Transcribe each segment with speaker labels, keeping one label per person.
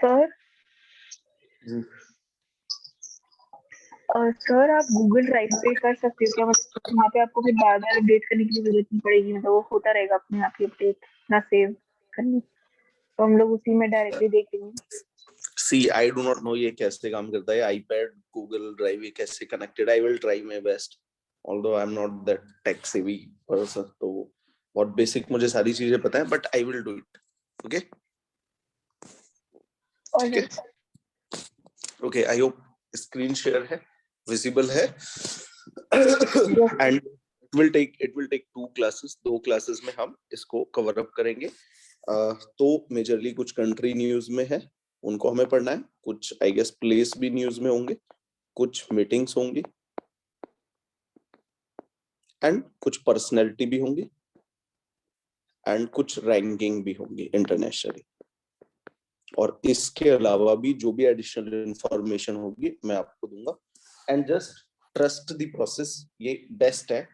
Speaker 1: Sir
Speaker 2: जी
Speaker 1: sir आप Google drive पे कर सकते हो क्या? मतलब वहाँ पे आपको फिर बार बार अपडेट करने की जरूरत नहीं पड़ेगी, मतलब वो होता रहेगा अपने आप ही अपडेट ना सेव करनी, तो हम लोग उसी में डायरेक्टली देख लेंगे।
Speaker 2: सी आई डू नॉट नो ये कैसे काम करता है आईपैड गूगल ड्राइव ये कैसे connected. I will try my best although I am not that tech savvy person, तो बहुत बेसिक मुझे सारी चीजें पता है, but I will do it. Okay ठीक है okay. I hope screen share है, विजिबल है and it will take 2 classes. 2 classes में हम इसको कवर अप करेंगे। तो मेजरली कुछ कंट्री न्यूज में है, उनको हमें पढ़ना है। कुछ आई गेस प्लेस भी न्यूज में होंगे, कुछ मीटिंग्स होंगी एंड कुछ पर्सनैलिटी भी होंगी एंड कुछ रैंकिंग भी होंगी इंटरनेशनली। और इसके अलावा भी जो भी एडिशनल इंफॉर्मेशन होगी मैं आपको दूंगा। And just trust the process, ये बेस्ट है।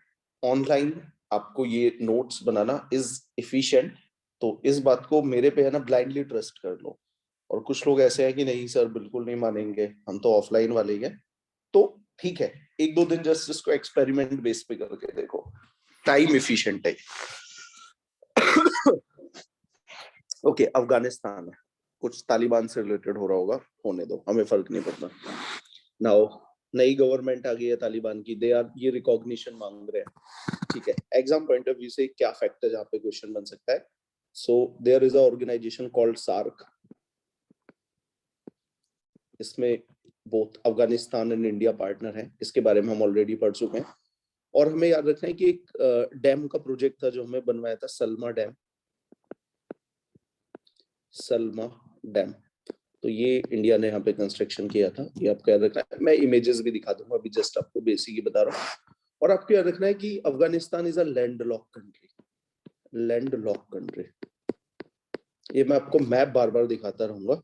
Speaker 2: ऑनलाइन आपको ये नोट्स बनाना इज एफिशिएंट, तो इस बात को मेरे पे है ना ब्लाइंडली ट्रस्ट कर लो। और कुछ लोग ऐसे हैं कि नहीं सर बिल्कुल नहीं मानेंगे, हम तो ऑफलाइन वाले ही हैं, तो ठीक है 1-2 दिन जस्ट इसको एक्सपेरिमेंट बेस पे करके देखो, टाइम एफिशिएंट है। ओके अफगानिस्तान है, कुछ तालिबान से रिलेटेड हो रहा होगा, होने दो, हमें फर्क नहीं पड़ता। नाउ नई गवर्नमेंट आ गई है तालिबान की, दे आर ये रिकॉग्निशन मांग रहे हैं, ठीक है। एग्जाम पॉइंट ऑफ व्यू से क्या फैक्ट है जहाँ पे क्वेश्चन बन सकता है? So there is a organization called SAARC, इसमें both Afghanistan and India partner है, इसके बारे में हम ऑलरेडी पढ़ चुके हैं। और हमें याद रखना है कि एक डैम का प्रोजेक्ट था जो हमें बनवाया था, सलमा डैम, सलमा डैम, तो ये इंडिया ने यहाँ पे कंस्ट्रक्शन किया था, ये आपको याद रखना है। मैं इमेजेस भी दिखा दूंगा, अभी जस्ट आपको बेसिक ही बता रहा हूँ। और आपको याद रखना है कि Afghanistan is a landlock country, landlock country. ये मैं आपको मैप बार बार दिखाता रहूंगा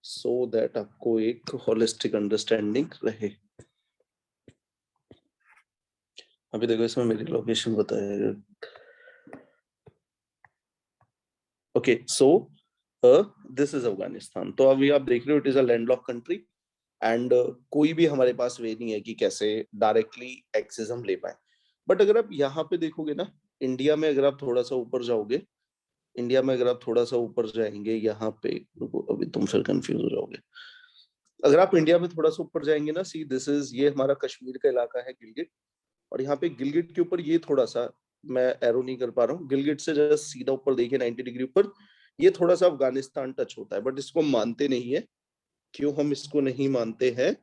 Speaker 2: सो दैट आपको एक होलिस्टिक अंडरस्टैंडिंग रहे। अभी देखो इसमें मेरी लोकेशन बताएगा। Okay so this is Afghanistan. तो अभी आप देख रहे हो it is a landlock country and कोई भी हमारे पास वे नहीं है कि कैसे डायरेक्टली एक्सेस हम ले पाए। बट अगर आप यहाँ पे देखोगे ना, इंडिया में अगर आप थोड़ा सा ऊपर जाओगे, इंडिया में अगर आप थोड़ा सा ऊपर जाएंगे यहाँ पे, अभी तुम फिर कंफ्यूज हो जाओगे। अगर आप इंडिया में थोड़ा सा ऊपर जाएंगे ना, सी दिस इज, ये हमारा कश्मीर का इलाका है गिलगित, और यहाँ पे गिलगित के ऊपर ये थोड़ा सा, मैं एरो नहीं कर पा रहा हूँ, गिलगित से जस्ट सीधा ऊपर देखिए 90 डिग्री ऊपर, ये थोड़ा सा अफगानिस्तान टच होता है, बट इसको मानते नहीं है। क्यों हम इसको नहीं मानते हैं?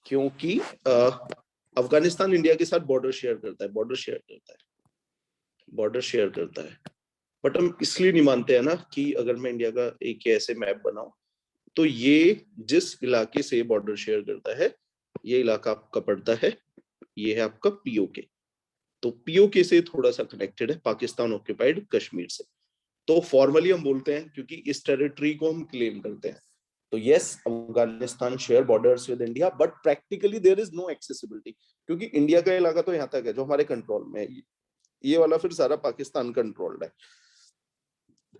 Speaker 2: क्योंकि अफगानिस्तान इंडिया के साथ बॉर्डर शेयर करता है, बॉर्डर शेयर करता है, बॉर्डर शेयर करता है। बट हम इसलिए नहीं मानते हैं ना कि अगर मैं इंडिया का एक ऐसे मैप बनाऊं, तो ये जिस इलाके से बॉर्डर शेयर करता है, ये इलाका आपका पड़ता है, ये है आपका पीओके। तो पीओके से थोड़ा सा कनेक्टेड है पाकिस्तान ऑक्यूपाइड कश्मीर से। तो फॉर्मली हम बोलते हैं क्योंकि इस टेरिटरी को हम क्लेम करते हैं। तो yes Afghanistan share borders with India, but practically there is no accessibility, क्योंकि इंडिया का इलाका तो यहाँ तक है जो हमारे कंट्रोल में है, ये वाला फिर सारा पाकिस्तान कंट्रोल्ड है,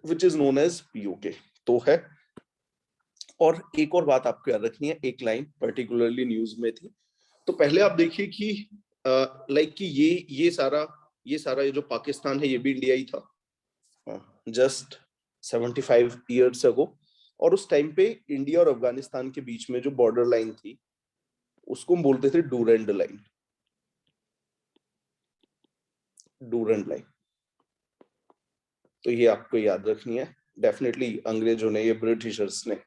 Speaker 2: which is known as PoK. तो है। और एक और बात आपको याद रखनी है, एक लाइन पर्टिकुलरली न्यूज में थी, तो पहले आप देखिए कि लाइक कि ये जो पाकिस्तान है ये भी इंडिया ही था जस्ट 75 ईयर्स अगो। और उस टाइम पे इंडिया और अफगानिस्तान के बीच में जो बॉर्डर लाइन थी उसको हम बोलते थे डूरेंड लाइन, डूरेंड लाइन। तो ये आपको याद रखनी है, डेफिनेटली अंग्रेजों ने, ये ब्रिटिशर्स ने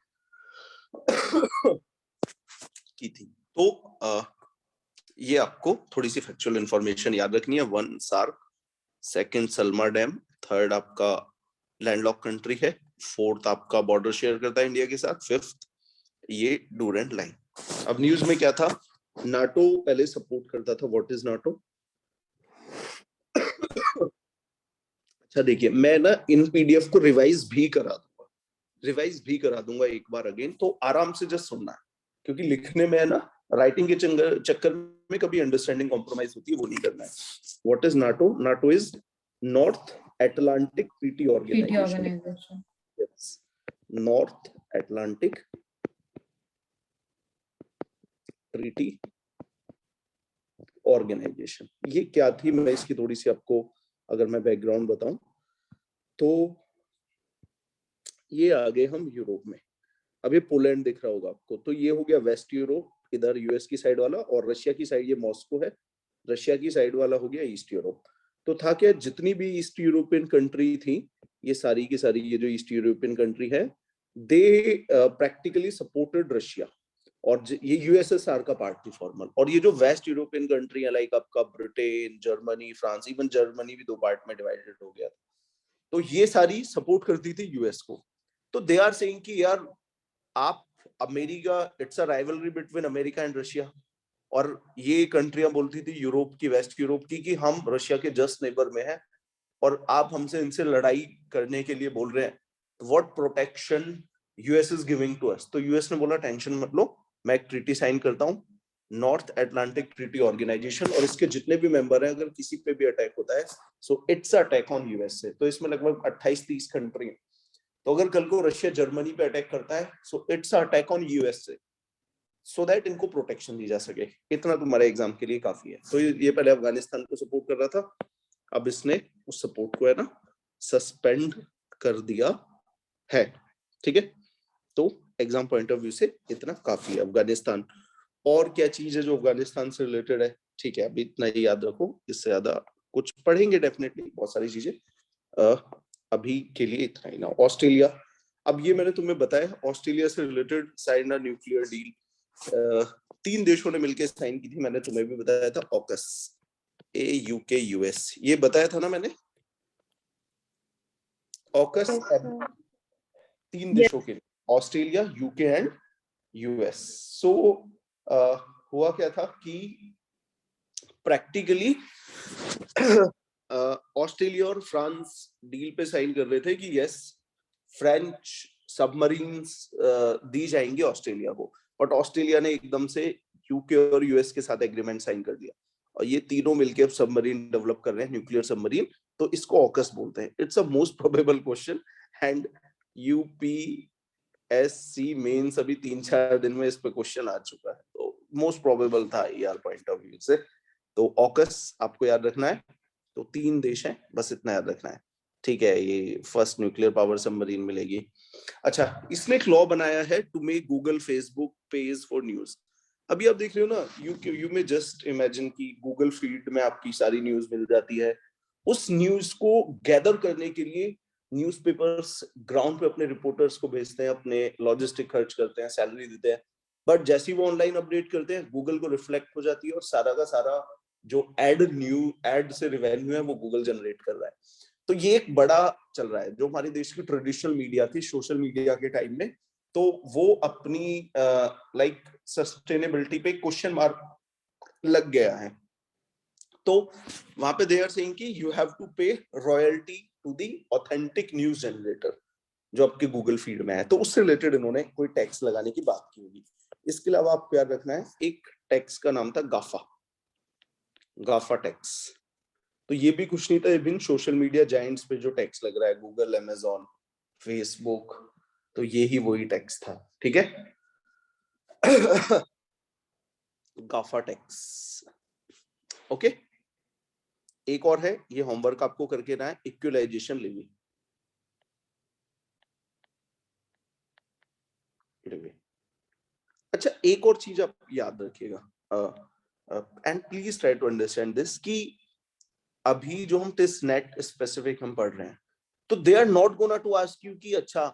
Speaker 2: की थी। तो ये आपको थोड़ी सी फैक्चुअल इंफॉर्मेशन याद रखनी है। 1 SAARC, second Salma dam, third आपका लैंडलॉक कंट्री है, फोर्थ आपका बॉर्डर शेयर करता है इंडिया के साथ, फिफ्थ ये डूरेंट लाइन। अब न्यूज में क्या था, नाटो पहले सपोर्ट करता था। What is NATO? अच्छा देखिए, मैं ना इन पीडीएफ को रिवाइज भी करा दूंगा एक बार अगेन, तो आराम से जस्ट सुनना है, क्योंकि लिखने में है ना, राइटिंग के चक्कर में कभी अंडरस्टैंडिंग कॉम्प्रोमाइज होती है, वो नहीं करना है। What is NATO? NATO is North Atlantic Treaty Organisation, North Atlantic Treaty Organisation. ये क्या थी, मैं इसकी थोड़ी सी आपको अगर मैं बैकग्राउंड बताऊं तो ये आ गए हम यूरोप में। अब ये पोलैंड दिख रहा होगा आपको, तो ये हो गया वेस्ट यूरोप, इधर यूएस की साइड वाला, और रशिया की साइड ये मॉस्को है, रशिया की साइड वाला हो गया ईस्ट यूरोप। तो था क्या, जितनी भी ईस्ट यूरोपियन कंट्री थी, ये सारी की सारी ये जो ईस्ट यूरोपियन कंट्री है, दे प्रैक्टिकली सपोर्टेड रशिया, और ये यूएसएसआर का पार्ट थी फॉर्मल। और ये जो वेस्ट यूरोपियन कंट्री है, लाइक आपका Britain, Germany, France, even Germany भी दो पार्ट में डिवाइडेड हो गया था, तो ये सारी सपोर्ट करती थी यूएस को। तो दे आर सेइंग कि यार आप America, it's a rivalry between America and Russia, और ये कंट्रियां बोलती थी यूरोप की, वेस्ट यूरोप की, कि हम रशिया के जस्ट नेबर में हैं और आप हमसे इनसे लड़ाई करने के लिए बोल रहे हैं, what protection US is giving to us. तो यूएस ने बोला टेंशन मत लो, मैं एक ट्रीटी साइन करता हूँ, नॉर्थ अटलांटिक ट्रीटी ऑर्गेनाइजेशन, और इसके जितने भी मेंबर हैं, अगर किसी पे भी अटैक होता है so it's attack on US से। तो इसमें लगभग 28-30 कंट्री है, तो अगर कल को रशिया जर्मनी पे अटैक करता है so it's attack on US से, सो दैट इनको प्रोटेक्शन दी जा सके। इतना तुम्हारे एग्जाम के लिए काफी है। तो ये पहले अफगानिस्तान को सपोर्ट कर रहा था, अब इसने उस सपोर्ट को है ना सस्पेंड कर दिया है, ठीक है। तो एग्जाम पॉइंट ऑफ व्यू से इतना काफी है अफगानिस्तान। और क्या चीज है जो अफगानिस्तान से रिलेटेड है, ठीक है, अभी इतना ही याद रखो, इससे ज्यादा कुछ पढ़ेंगे डेफिनेटली, बहुत सारी चीजें, अभी के लिए इतना ही ना। ऑस्ट्रेलिया, अब ये मैंने तुम्हें बताया, ऑस्ट्रेलिया से related sign a nuclear deal, 3 देशों ने मिलकर साइन की थी, मैंने तुम्हें भी बताया था, ऑकस, AUK US, ये बताया था ना मैंने, ऑकस 3 देशों के लिए, ऑस्ट्रेलिया, यूके एंड यूएस। सो हुआ क्या था कि प्रैक्टिकली ऑस्ट्रेलिया और फ्रांस डील पे साइन कर रहे थे कि यस, फ्रेंच सबमरीन्स दी जाएंगी ऑस्ट्रेलिया को, बट ऑस्ट्रेलिया ने एकदम से यूके और यूएस के साथ एग्रीमेंट साइन कर दिया, और ये तीनों मिलकर अब सबमरीन डेवलप कर रहे हैं, न्यूक्लियर सबमरीन। तो इसको ऑकस बोलते हैं। It's a most probable question, and UPSC mains अभी 3-4 दिन में इस पे क्वेश्चन आ चुका है, तो मोस्ट प्रोबेबल था यार पॉइंट ऑफ व्यू से। तो ऑकस आपको याद रखना है। तो 3 देश हैं, बस इतना याद रखना है, ठीक है। ये फर्स्ट न्यूक्लियर पावर सबमरीन मिलेगी। अच्छा, इसने एक लॉ बनाया है to make Google, Facebook page for news. अभी आप देख रहे हो ना, यू में जस्ट इमेजिन कि गूगल फीड में आपकी सारी न्यूज मिल जाती है। उस न्यूज को गैदर करने के लिए न्यूज़पेपर्स ग्राउंड पे अपने रिपोर्टर्स को भेजते हैं, अपने लॉजिस्टिक खर्च करते हैं, सैलरी देते हैं, बट जैसे ही वो ऑनलाइन अपडेट करते हैं, गूगल को रिफ्लेक्ट हो जाती है, और सारा का सारा जो एड से रिवेन्यू है वो गूगल जनरेट कर रहा है। तो ये एक बड़ा चल रहा है, जो हमारे देश की ट्रेडिशनल मीडिया थी सोशल मीडिया के टाइम में, तो वो अपनी लाइक सस्टेनेबिलिटी पे क्वेश्चन मार्क लग गया है। तो वहां पे दे आर सेइंग कि you have to pay royalty to the authentic news generator जो आपके गूगल फीड में है, तो उससे रिलेटेड इन्होंने कोई टैक्स लगाने की बात की होगी। इसके अलावा आपको याद रखना है, एक टैक्स का नाम था गाफा टैक्स। तो ये भी कुछ नहीं था, इवन सोशल मीडिया जायंट्स पे जो टैक्स लग रहा है, गूगल, अमेजॉन, फेसबुक, तो ये ही वही टैक्स था, ठीक है। गाफा टैक्स, ओके। एक और है, ये होमवर्क आपको करके ना है, इक्वलाइजेशन लेवी। अच्छा, एक और चीज आप याद रखिएगा, and please try to understand this, कि अभी जो हम टेस्ट नेट स्पेसिफिक हम पढ़ रहे हैं, तो they are not gonna to ask you कि अच्छा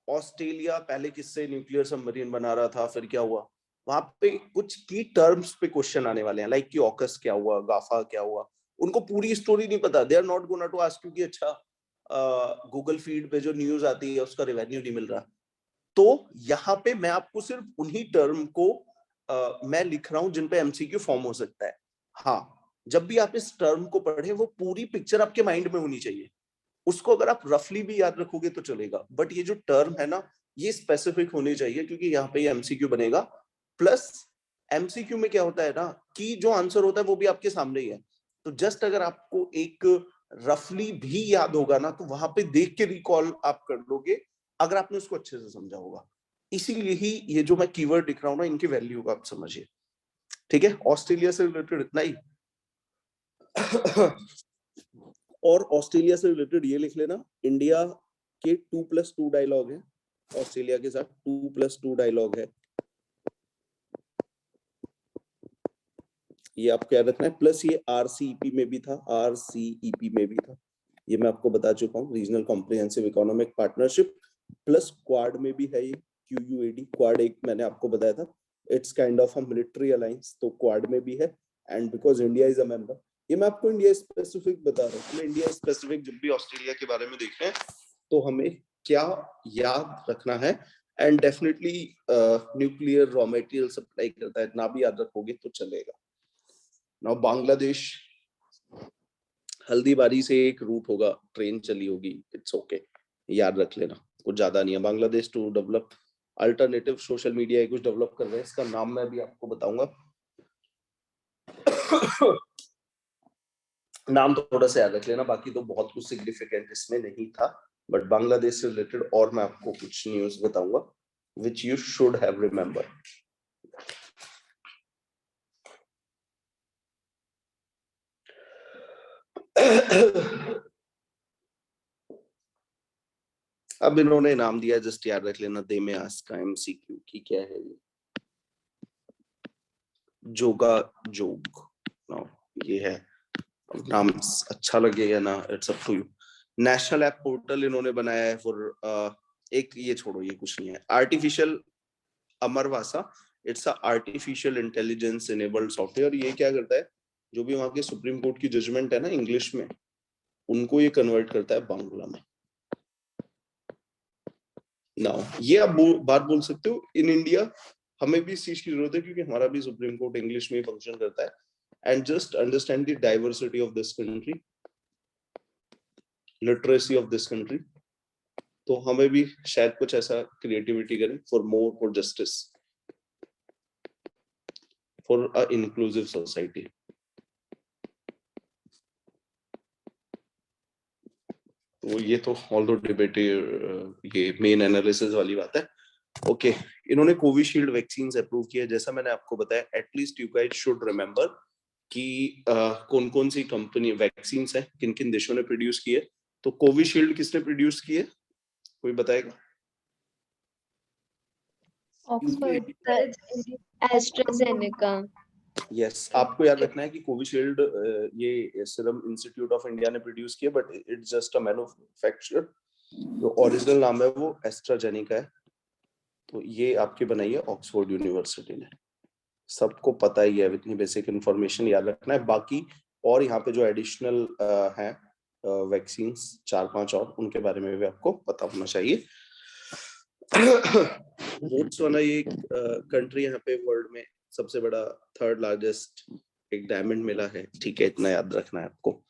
Speaker 2: ऑस्ट्रेलिया पहले किससे न्यूक्लियर सबमरीन बना रहा था, फिर क्या हुआ। वहां पे कुछ की टर्म्स पे क्वेश्चन आने वाले हैं, लाइक कि ऑकस क्या हुआ, गाफा क्या हुआ, उनको पूरी स्टोरी नहीं पता। They are not gonna to ask you कि अच्छा गूगल फीड पे जो न्यूज आती है उसका रेवेन्यू नहीं मिल रहा। तो यहाँ पे मैं आपको सिर्फ उन्हीं टर्म को मैं लिख रहा हूं जिन पे एमसीक्यू फॉर्म हो सकता है। हाँ, जब भी आप इस टर्म को पढ़े, वो पूरी पिक्चर आपके माइंड में होनी चाहिए। उसको अगर आप रफली भी याद रखोगे तो चलेगा, बट ये जो टर्म है ना, ये स्पेसिफिक होनी चाहिए, क्योंकि यहाँ पे ये एमसीक्यू बनेगा। प्लस एमसीक्यू में क्या होता है ना, कि जो आंसर होता है वो भी आपके सामने ही है। तो जस्ट अगर आपको एक रफली भी याद होगा ना, तो वहां पे देख के रिकॉल आप कर लोगे, अगर आपने उसको अच्छे से समझा होगा। इसीलिए ही ये जो मैं कीवर्ड लिख रहा हूँ ना, इनकी वैल्यू का आप समझिए, ठीक है। ऑस्ट्रेलिया से रिलेटेड इतना ही। और ऑस्ट्रेलिया से रिलेटेड ये लिख लेना, इंडिया के 2+2 डायलॉग है, ऑस्ट्रेलिया के साथ 2+2 डायलॉग है, ये आपको याद रखना है। प्लस ये आरसीईपी में भी था, आरसीईपी में भी था, ये मैं आपको बता चुका हूँ, regional comprehensive economic partnership. Plus quad में भी है ये, क्यूयूएडी, क्वाड एक मैंने आपको बताया था, it's kind of a military alliance, तो क्वाड में भी है। And because India is a member, ये मैं आपको इंडिया स्पेसिफिक बता रहा हूँ। इंडिया स्पेसिफिक जब भी ऑस्ट्रेलिया के बारे में देख रहे हैं तो हमें क्या याद रखना है, and definitely nuclear raw material supply करता है, ना भी याद रखोगे तो चलेगा। नाउ बांग्लादेश, हल्दीबारी से एक रूट होगा, ट्रेन चली होगी, इट्स ओके, याद रख लेना, कुछ ज्यादा नहीं है। Bangladesh to develop alternative social media कुछ डेवलप कर रहे हैं, इसका नाम मैं भी आपको बताऊंगा। नाम तो थोड़ा सा याद रख लेना, बाकी तो बहुत कुछ सिग्निफिकेंट इसमें नहीं था, बट बांग्लादेश से रिलेटेड और मैं आपको कुछ न्यूज बताऊंगा which you should have remember. अब इन्होंने नाम दिया, जस्ट याद रख लेना, दे में आस्क एमसीक्यू की क्या है ये, जोगा जोग, नो ये है, नाम अच्छा लगे या ना, it's up to you. National app portal इन्होंने बनाया है फॉर एक, ये छोड़ो ये कुछ नहीं है, आर्टिफिशियल अमरवासा, it's a artificial intelligence enabled software. ये क्या करता है, जो भी वहां के सुप्रीम कोर्ट की जजमेंट है ना इंग्लिश में, उनको ये कन्वर्ट करता है बांग्ला में। नाउ ये आप बात बोल सकते हो, इन इंडिया हमें भी इस चीज की जरूरत है, क्योंकि हमारा भी सुप्रीम कोर्ट इंग्लिश में फंक्शन करता है। And just understand the diversity of this country, literacy of this country, तो हमें भी शायद कुछ ऐसा क्रिएटिविटी करें for more, for justice, for a inclusive society. तो ये तो ऑल दो डिबेट, ये मेन एनालिसिस वाली बात है। ओके, इन्होंने कोविशील्ड वैक्सीन अप्रूव किया, जैसा मैंने आपको बताया, at least you guys should remember कि कौन कौन सी कंपनी वैक्सीन है, किन किन देशों ने प्रोड्यूस किए। तो कोविशील्ड किसने प्रोड्यूस किए, कोई बताएगा?
Speaker 1: Oxford,
Speaker 3: AstraZeneca.
Speaker 2: यस, आपको याद रखना है कि कोविशील्ड ये सीरम इंस्टीट्यूट ऑफ इंडिया ने प्रोड्यूस किया, but it's just a manufacturer, जो ओरिजिनल नाम है वो एस्ट्राजेनेका है। तो ये आपकी बनाई है ऑक्सफोर्ड यूनिवर्सिटी ने, सबको पता ही है, इतनी बेसिक इंफॉर्मेशन याद रखना है। बाकी और यहाँ पे जो एडिशनल है वैक्सीन 4-5 और, उनके बारे में भी आपको पता होना चाहिए। बोत्सवाना ये कंट्री यहाँ पे वर्ल्ड में सबसे बड़ा, थर्ड लार्जेस्ट एक डायमंड मिला है, ठीक है, इतना याद रखना है आपको।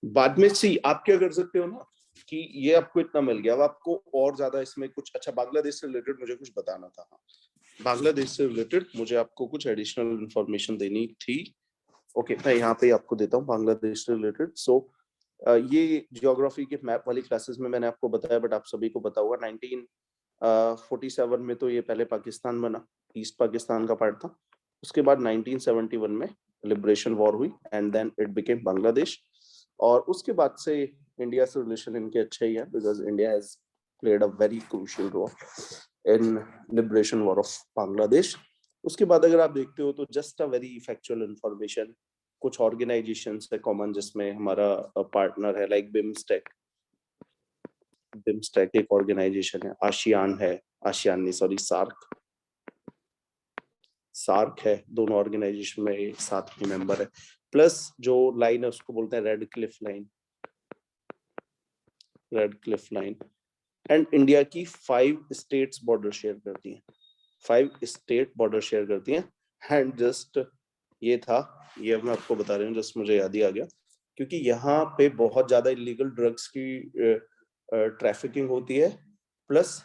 Speaker 2: बाद में सी आप क्या कर सकते हो ना, कि ये आपको इतना मिल गया, अब आपको और ज्यादा इसमें कुछ, अच्छा बांग्लादेश से रिलेटेड मुझे कुछ बताना था, बांग्लादेश से रिलेटेड मुझे आपको कुछ एडिशनल इंफॉर्मेशन देनी थी। ओके, मैं यहाँ पे आपको देता हूँ बांग्लादेश से रिलेटेड। सो ये जियोग्राफी के मैप वाली क्लासेस में मैंने आपको बताया, बट आप सभी को पता होगा 1947 में तो ये पहले पाकिस्तान बना, ईस्ट पाकिस्तान का पार्ट था। उसके बाद 1971 में लिबरेशन वॉर हुई, and then it became Bangladesh. और उसके बाद से इंडिया से रिलेशन इनके अच्छे ही है, because India has played a very crucial role in liberation war of Bangladesh. उसके बाद अगर आप देखते हो तो just a very factual information, कुछ ऑर्गेनाइजेशंस है कॉमन जिसमें हमारा पार्टनर है, लाइक बिम्स्टेक, बिम्स्टेक एक ऑर्गेनाइजेशन है, आशियान है, आशियान नहीं सॉरी सार्क, सार्क है, दोनों ऑर्गेनाइजेशन में एक साथ में मेंबर है। प्लस जो लाइन है उसको बोलते हैं red Cliff line, red Cliff line. And India की 5 स्टेट्स बॉर्डर शेयर करती हैं, 5 स्टेट बॉर्डर शेयर करती हैं। एंड जस्ट ये था, ये मैं आपको बता रही हूँ, जस्ट मुझे याद ही आ गया, क्योंकि यहाँ पे बहुत ज्यादा इलीगल ड्रग्स की ट्रैफिकिंग होती है, प्लस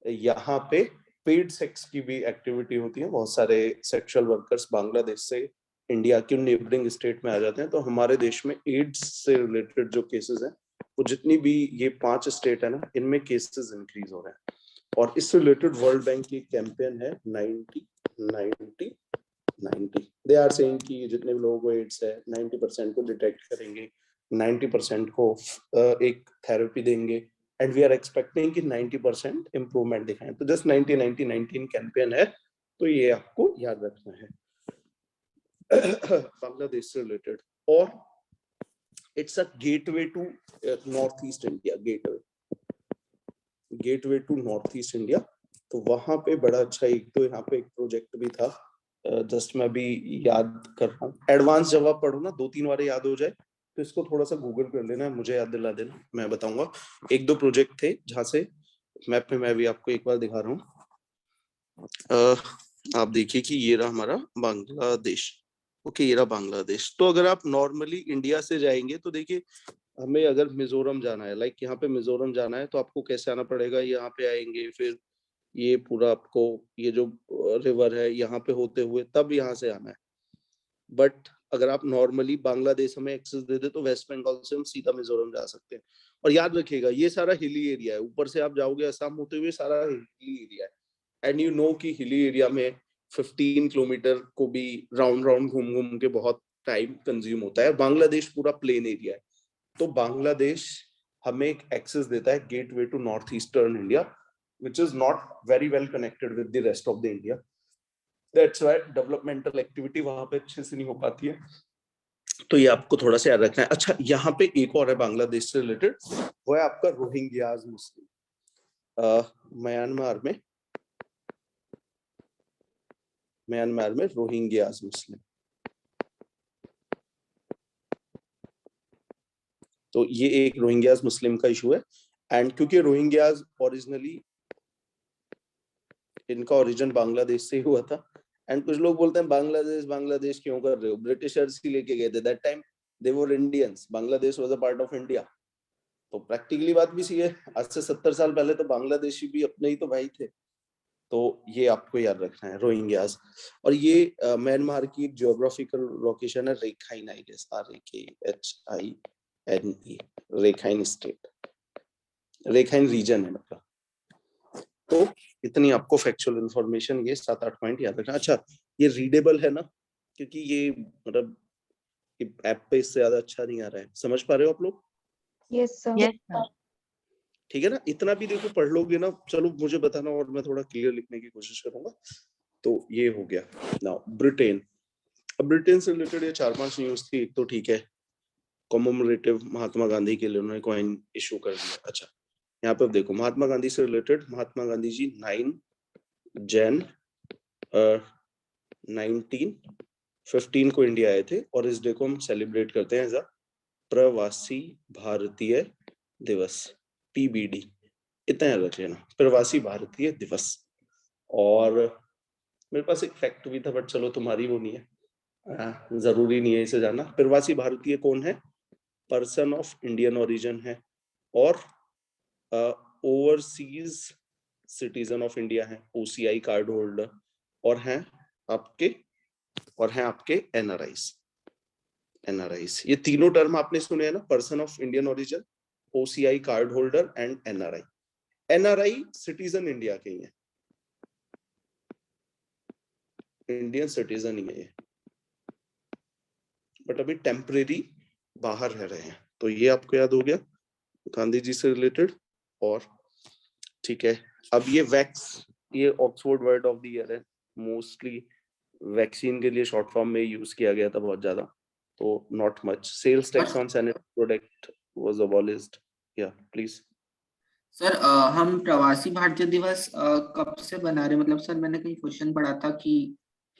Speaker 2: यहाँ पे पेड सेक्स की भी एक्टिविटी होती है। बहुत सारे सेक्सुअल वर्कर्स बांग्लादेश से इंडिया के नेबरिंग स्टेट में आ जाते हैं, तो हमारे देश में एड्स से रिलेटेड जो केसेस हैं, वो जितनी भी ये 5 स्टेट है ना, इनमें केसेस इंक्रीज हो रहे हैं। और इससे रिलेटेड वर्ल्ड बैंक की कैंपेन है 90-90-90। दे आर सेइंग कि जितने भी लोगों को एड्स है 90% को डिटेक्ट करेंगे, 90% को एक थेरेपी देंगे, एंड वी आर एक्सपेक्टिंग कि 90% इंप्रूवमेंट दिखाएं। तो जस्ट 90-90-19 कैंपेन है, तो ये आपको याद रखना है बांग्लादेश से रिलेटेड। और it's a gateway to north east India, gateway to north east India. तो वहां पे बड़ा अच्छा एक तो यहाँ पे एक प्रोजेक्ट भी था, जस्ट मैं भी याद कर रहा हूँ। एडवांस जवाब पढ़ो ना, 2-3 बार याद हो जाए, तो इसको थोड़ा सा गूगल कर लेना, मुझे याद दिला देना, मैं बताऊंगा। एक दो प्रोजेक्ट थे जहां से मैप में मैं भी आपको एक बार दिखा रहा हूँ। आप देखिए कि ये रहा हमारा बांग्लादेश। ओके, ये रहा बांग्लादेश। तो अगर आप नॉर्मली इंडिया से जाएंगे तो देखिए, हमें अगर मिजोरम जाना है, लाइक यहाँ पे मिजोरम जाना है, तो आपको कैसे आना पड़ेगा, यहाँ पे आएंगे, फिर ये पूरा आपको ये जो रिवर है यहाँ पे होते हुए तब यहाँ से आना है। बट अगर आप नॉर्मली बांग्लादेश हमें एक्सेस दे दे तो वेस्ट बंगाल से हम सीधा मिजोरम जा सकते हैं। और याद रखिएगा ये सारा हिली एरिया है, ऊपर से आप जाओगे असम होते हुए, सारा हिली एरिया है। एंड यू नो कि हिली एरिया में 15 किलोमीटर को भी राउंड राउंड घूम घूम के बहुत टाइम कंज्यूम होता है। बांग्लादेश पूरा प्लेन एरिया है, तो बांग्लादेश हमें एक एक्सेस देता है gateway to north eastern India, which is not very well connected with the rest of the India. That's why developmental activity वहां पे अच्छे से नहीं हो पाती है। तो ये आपको थोड़ा सा याद रखना है। अच्छा, यहाँ पे एक और है बांग्लादेश से रिलेटेड, वो है आपका रोहिंग्याज मुस्लिम। म्यांमार में रोहिंग्याज मुस्लिम। तो ये एक रोहिंग्याज मुस्लिम का इशू है। एंड क्योंकि रोहिंग्याज ओरिजिनली इनका ओरिजिन बांग्लादेश से हुआ था, एंड कुछ लोग बोलते हैं बांग्लादेश बांग्लादेश क्यों कर रहे हो, ब्रिटिशर्स ही लेके गए थे, that time they were Indians, Bangladesh was a part of India. तो प्रैक्टिकली बात भी सही है, आज से 70 साल पहले तो बांग्लादेशी भी अपने ही तो भाई थे। तो ये आपको याद रखना है, रोहिंग्याज। और ये म्यांमार की एक जियोग्राफिकल लोकेशन है, Rakhine, I guess RAKHINE, Rakhine state, Rakhine region है मतलब। तो इतनी आपको फैक्चुअल इंफॉर्मेशन, ये 7-8 पॉइंट याद रखना। अच्छा, ये रीडेबल है ना, क्योंकि ये मतलब ऐप पे इससे ज्यादा अच्छा नहीं आ रहा है, समझ पा रहे हो आप लोग?
Speaker 1: Yes sir.
Speaker 3: Yes, sir.
Speaker 2: ठीक है ना, इतना भी देखो पढ़ लोगे ना, चलो मुझे बताना और मैं थोड़ा क्लियर लिखने की कोशिश करूंगा। तो ये हो गया। Now Britain. अब ब्रिटेन से रिलेटेड ये 4-5 न्यूज थी। एक तो ठीक है, कॉमेमोरेटिव महात्मा गांधी के लिए उन्होंने कॉइन इशू कर दिया। अच्छा, यहाँ पे देखो महात्मा गांधी से रिलेटेड, महात्मा गांधी जी 9 जैन 1915 को इंडिया आए थे, और इस डे को हम सेलिब्रेट करते हैं एज अ प्रवासी भारतीय दिवस, PBD। इतना याद रख लेना, प्रवासी भारतीय दिवस। और मेरे पास एक फैक्ट भी था, बट चलो तुम्हारी वो नहीं है, जरूरी नहीं है इसे जानना। प्रवासी भारतीय कौन है? पर्सन ऑफ इंडियन ओरिजिन है, और ओवरसीज सिटीजन ऑफ इंडिया है, OCI कार्ड होल्डर, और हैं आपके NRIs। ये तीनों टर्म आपने सुने हैं ना, person of Indian origin, OCI card holder and NRI। NRI citizen India के ही है, इंडियन सिटीजन ही है, बट अभी टेम्परेरी बाहर रह रहे हैं। तो ये आपको याद हो गया गांधी जी से रिलेटेड। और ठीक है, अब ये वैक्स, ये Oxford word of the year है, मोस्टली वैक्सीन के लिए शॉर्ट फॉर्म में यूज किया गया था बहुत ज्यादा, तो not much. Sales tax on sanitary product was abolished. या प्लीज
Speaker 4: सर, हम प्रवासी भारतीय दिवस कब से बना रहे, मतलब सर मैंने कहीं क्वेश्चन पढ़ा था कि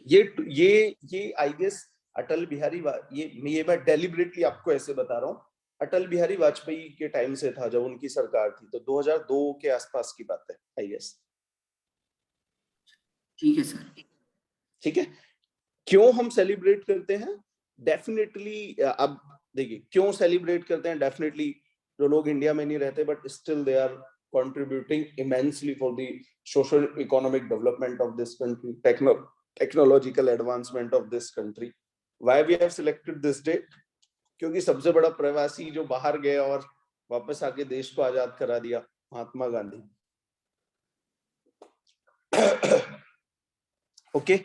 Speaker 2: ये आई गेस अटल बिहारी ये मैं डेलिबरेटली आपको ऐसे बता रहा हूँ, अटल बिहारी वाजपेयी के टाइम से था जब उनकी सरकार थी, तो 2002 के आसपास की बात है आई गेस।
Speaker 4: ठीक है सर।
Speaker 2: ठीक है, क्यों हम सेलिब्रेट करते हैं? डेफिनेटली अब देखिए क्यों सेलिब्रेट करते हैं। डेफिनेटली जो लोग इंडिया में नहीं रहते but still they are contributing immensely for the social economic development of this country, technological advancement of this country. Why we have selected this date? क्योंकि सबसे बड़ा प्रवासी जो बाहर गए और वापस आके देश को आजाद करा दिया, महात्मा गांधी। ओके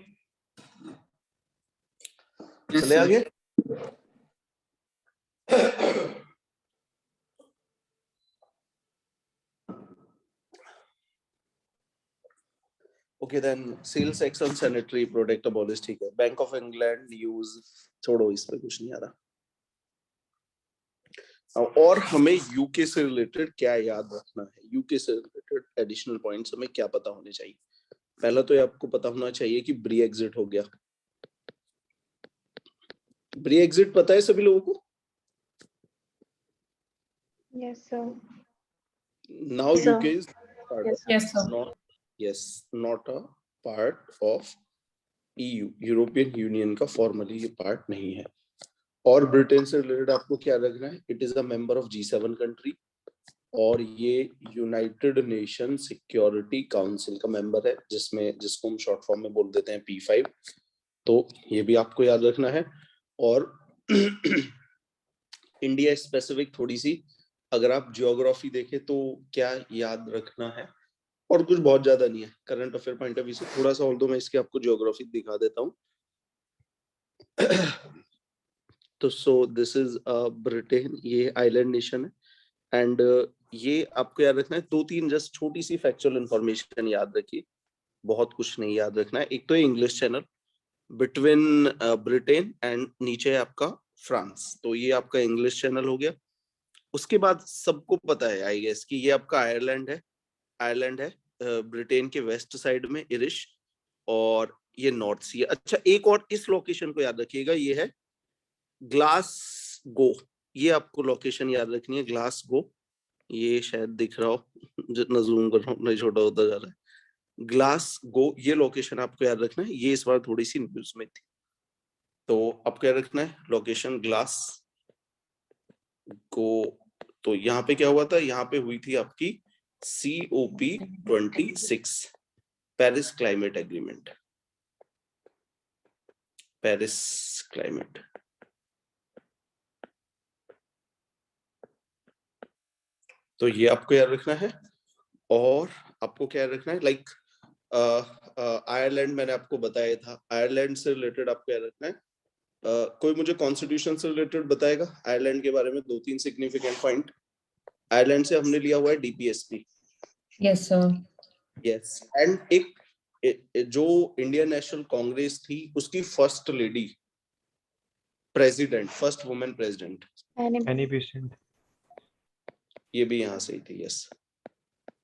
Speaker 4: Yes,
Speaker 2: चले
Speaker 4: sir.
Speaker 2: आगे। Okay then sales tax on sanitary product abolish, ठीक है। बैंक ऑफ इंग्लैंड न्यूज छोड़ो, इस पे कुछ नहीं आ रहा। और हमें यूके से रिलेटेड क्या याद रखना है, यूके से रिलेटेड एडिशनल पॉइंट्स हमें क्या पता होने चाहिए। पहला तो ये आपको पता होना चाहिए कि ब्रेक्जिट हो गया। ब्रेक्जिट पता है सभी लोगों को?
Speaker 1: Yes, sir.
Speaker 2: Now
Speaker 1: Yes, sir.
Speaker 2: UK is part
Speaker 1: Yes,
Speaker 2: of,
Speaker 1: sir.
Speaker 5: Yes, sir.
Speaker 2: not a part of EU, European union का फॉर्मली ये पार्ट नहीं है। और ब्रिटेन से रिलेटेड आपको क्या रखना है, it is a member of G7 country और ये यूनाइटेड नेशन सिक्योरिटी काउंसिल का मेंबर है, जिसको हम शॉर्ट फॉर्म में बोल देते हैं P5। तो ये भी आपको याद रखना है। और इंडिया स्पेसिफिक थोड़ी सी अगर आप जियोग्राफी देखें तो क्या याद रखना है, और कुछ बहुत ज्यादा नहीं है current affair point of view से, थोड़ा सा ऑल्दो मैं इसके आपको जियोग्राफी दिखा देता हूँ। तो सो दिस इज ब्रिटेन, ये आइलैंड नेशन है। एंड ये आपको याद रखना है, 2-3 जस्ट छोटी सी फैक्चुअल इंफॉर्मेशन याद रखिए, बहुत कुछ नहीं याद रखना है। एक तो English channel between Britain and नीचे है आपका फ्रांस, तो ये आपका इंग्लिश चैनल हो गया। उसके बाद सबको पता है आई गेस कि ये आपका आयरलैंड है ब्रिटेन के वेस्ट साइड में इरिश, और ये नॉर्थ सी है। अच्छा एक और इस लोकेशन को याद रखिएगा, ये है ग्लासगो, ये आपको लोकेशन याद रखनी है, ग्लासगो। ये शायद दिख रहा हो, जितना जूम कर रहा हूँ नहीं छोटा होता जा रहा है। ग्लासगो ये लोकेशन आपको याद रखना है, ये इस बार थोड़ी सी न्यूज में थी, तो आपको याद रखना है लोकेशन ग्लासगो। तो यहाँ पे क्या हुआ था, यहाँ पे हुई थी आपकी COP26 Paris climate agreement, Paris climate. तो ये आपको याद रखना है। और आपको क्या याद रखना है, लाइक आयरलैंड मैंने आपको बताया था, आयरलैंड से रिलेटेड आपको याद रखना है। कोई मुझे कॉन्स्टिट्यूशन से रिलेटेड बताएगा आयरलैंड के बारे में 2-3 सिग्निफिकेंट पॉइंट। आयरलैंड से हमने लिया हुआ है DPSP।
Speaker 5: Yes, sir.
Speaker 2: Yes and एक जो इंडियन नेशनल कांग्रेस थी उसकी first lady president, first women president,
Speaker 1: Any
Speaker 6: patient.
Speaker 2: ये भी यहाँ से ही थी। यस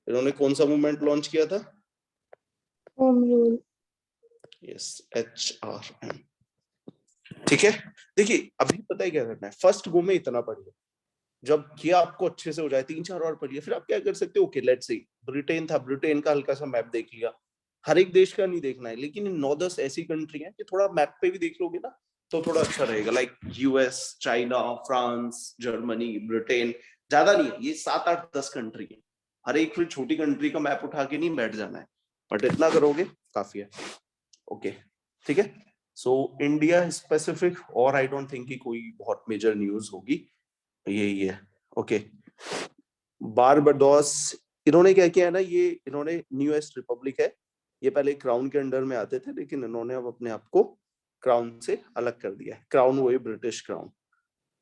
Speaker 2: इन्होंने कौन सा मूवमेंट लॉन्च किया था?
Speaker 1: home rule.
Speaker 2: यस HRM, ठीक है। देखिए अभी पता है क्या करना है, फर्स्ट गो में इतना पढ़िए, जब ये आपको अच्छे से हो जाए 3-4 और पढ़िए, फिर आप क्या कर सकते हो, ओके लेट्स सी ब्रिटेन था, ब्रिटेन का हल्का सा मैप देख लिया, हर एक देश का नहीं देखना है, लेकिन 9-10 ऐसी कंट्री हैं कि थोड़ा मैप पे भी देख लोगे ना तो थोड़ा अच्छा रहेगा, like US, China, France, Germany, Britain, ज्यादा नहीं है ये 7-8-10 कंट्री है। हर एक फिर छोटी कंट्री का मैप उठा के नहीं बैठ जाना है, बट इतना करोगे काफी है। ओके ठीक है, सो इंडिया स्पेसिफिक और आई डोंट थिंक कि कोई बहुत मेजर न्यूज होगी, यही है। ओके बारबाडोस, इन्होंने क्या किया है ना, ये इन्होंने न्यूएस्ट रिपब्लिक है, ये पहले क्राउन के अंडर में आते थे, लेकिन इन्होंने अब अपने आप को क्राउन से अलग कर दिया है, क्राउन वही ब्रिटिश क्राउन,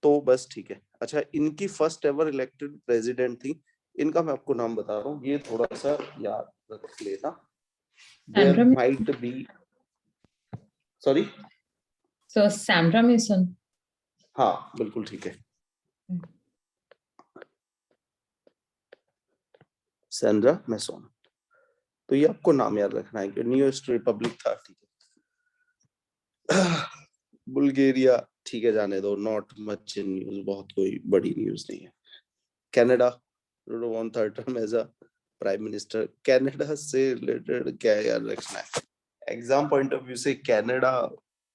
Speaker 2: तो बस ठीक है। अच्छा इनकी फर्स्ट एवर इलेक्टेड प्रेसिडेंट थी, इनका मैं आपको नाम बता रहा हूँ, ये थोड़ा सा याद रख लेना। There might be, sorry
Speaker 5: So Sandra Mason.
Speaker 2: हाँ बिल्कुल ठीक है, सैंड्रा मैसन। तो ये आपको नाम याद रखना है कि न्यूएस्ट रिपब्लिक था, ठीक है। बुल्गारिया ठीक है, जाने दो, नॉट मच इन न्यूज, बहुत कोई बड़ी न्यूज नहीं है। Canada, Trudeau won third term as a prime minister, Canada से रिलेटेड क्या याद रखना है, एग्जाम पॉइंट ऑफ व्यू से कनाडा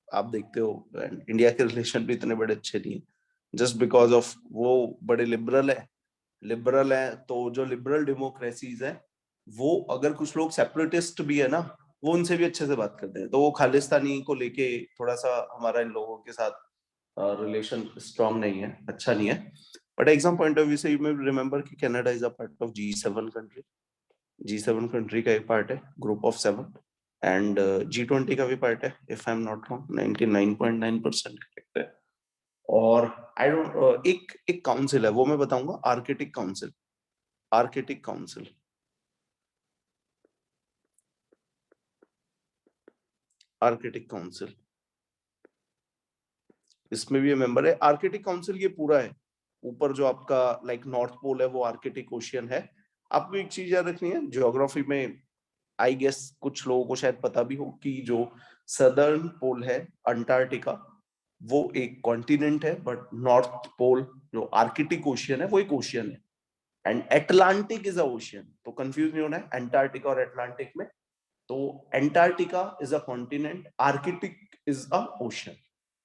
Speaker 2: आप देखते हो इंडिया के रिलेशन भी इतने बड़े अच्छे नहीं है, जस्ट बिकॉज ऑफ वो बड़े लिबरल है, तो जो लिबरल डेमोक्रेसीज है वो, अगर कुछ लोग सेपरेटिस्ट भी है ना, वो उनसे भी अच्छे से बात करते हैं, तो वो खालिस्तानी को लेके थोड़ा सा हमारा इन लोगों के साथ रिलेशन स्ट्रांग नहीं है, अच्छा नहीं है। But exam point of view से यू मे रिमेंबर कि Canada is a part of G7 country, G7 country का एक पार्ट है, ग्रुप ऑफ 7, एंड G20 का भी पार्ट है, if I am not wrong, 99.9% correct है। और आई डोंट एक काउंसिल है, वो मैं बताऊंगा, Arctic council. Arctic council, Arctic council, इसमें भी मेंबर है। आर्कटिक काउंसिल ये पूरा है, ऊपर जो आपका लाइक नॉर्थ पोल है वो आर्कटिक ओशियन है। आपको एक चीज याद रखनी है, ज्योग्राफी में आई गेस कुछ लोगों को शायद पता भी हो कि जो सदर्न पोल है अंटार्कटिका, वो एक कॉन्टिनेंट है, बट नॉर्थ पोल जो आर्कटिक ओशियन है वो एक ओशियन है। And Atlantic is a ocean, तो कंफ्यूज नहीं होना है अंटार्कटिका और एटलांटिक में। तो Antarctica is a continent, Arctic is a ocean.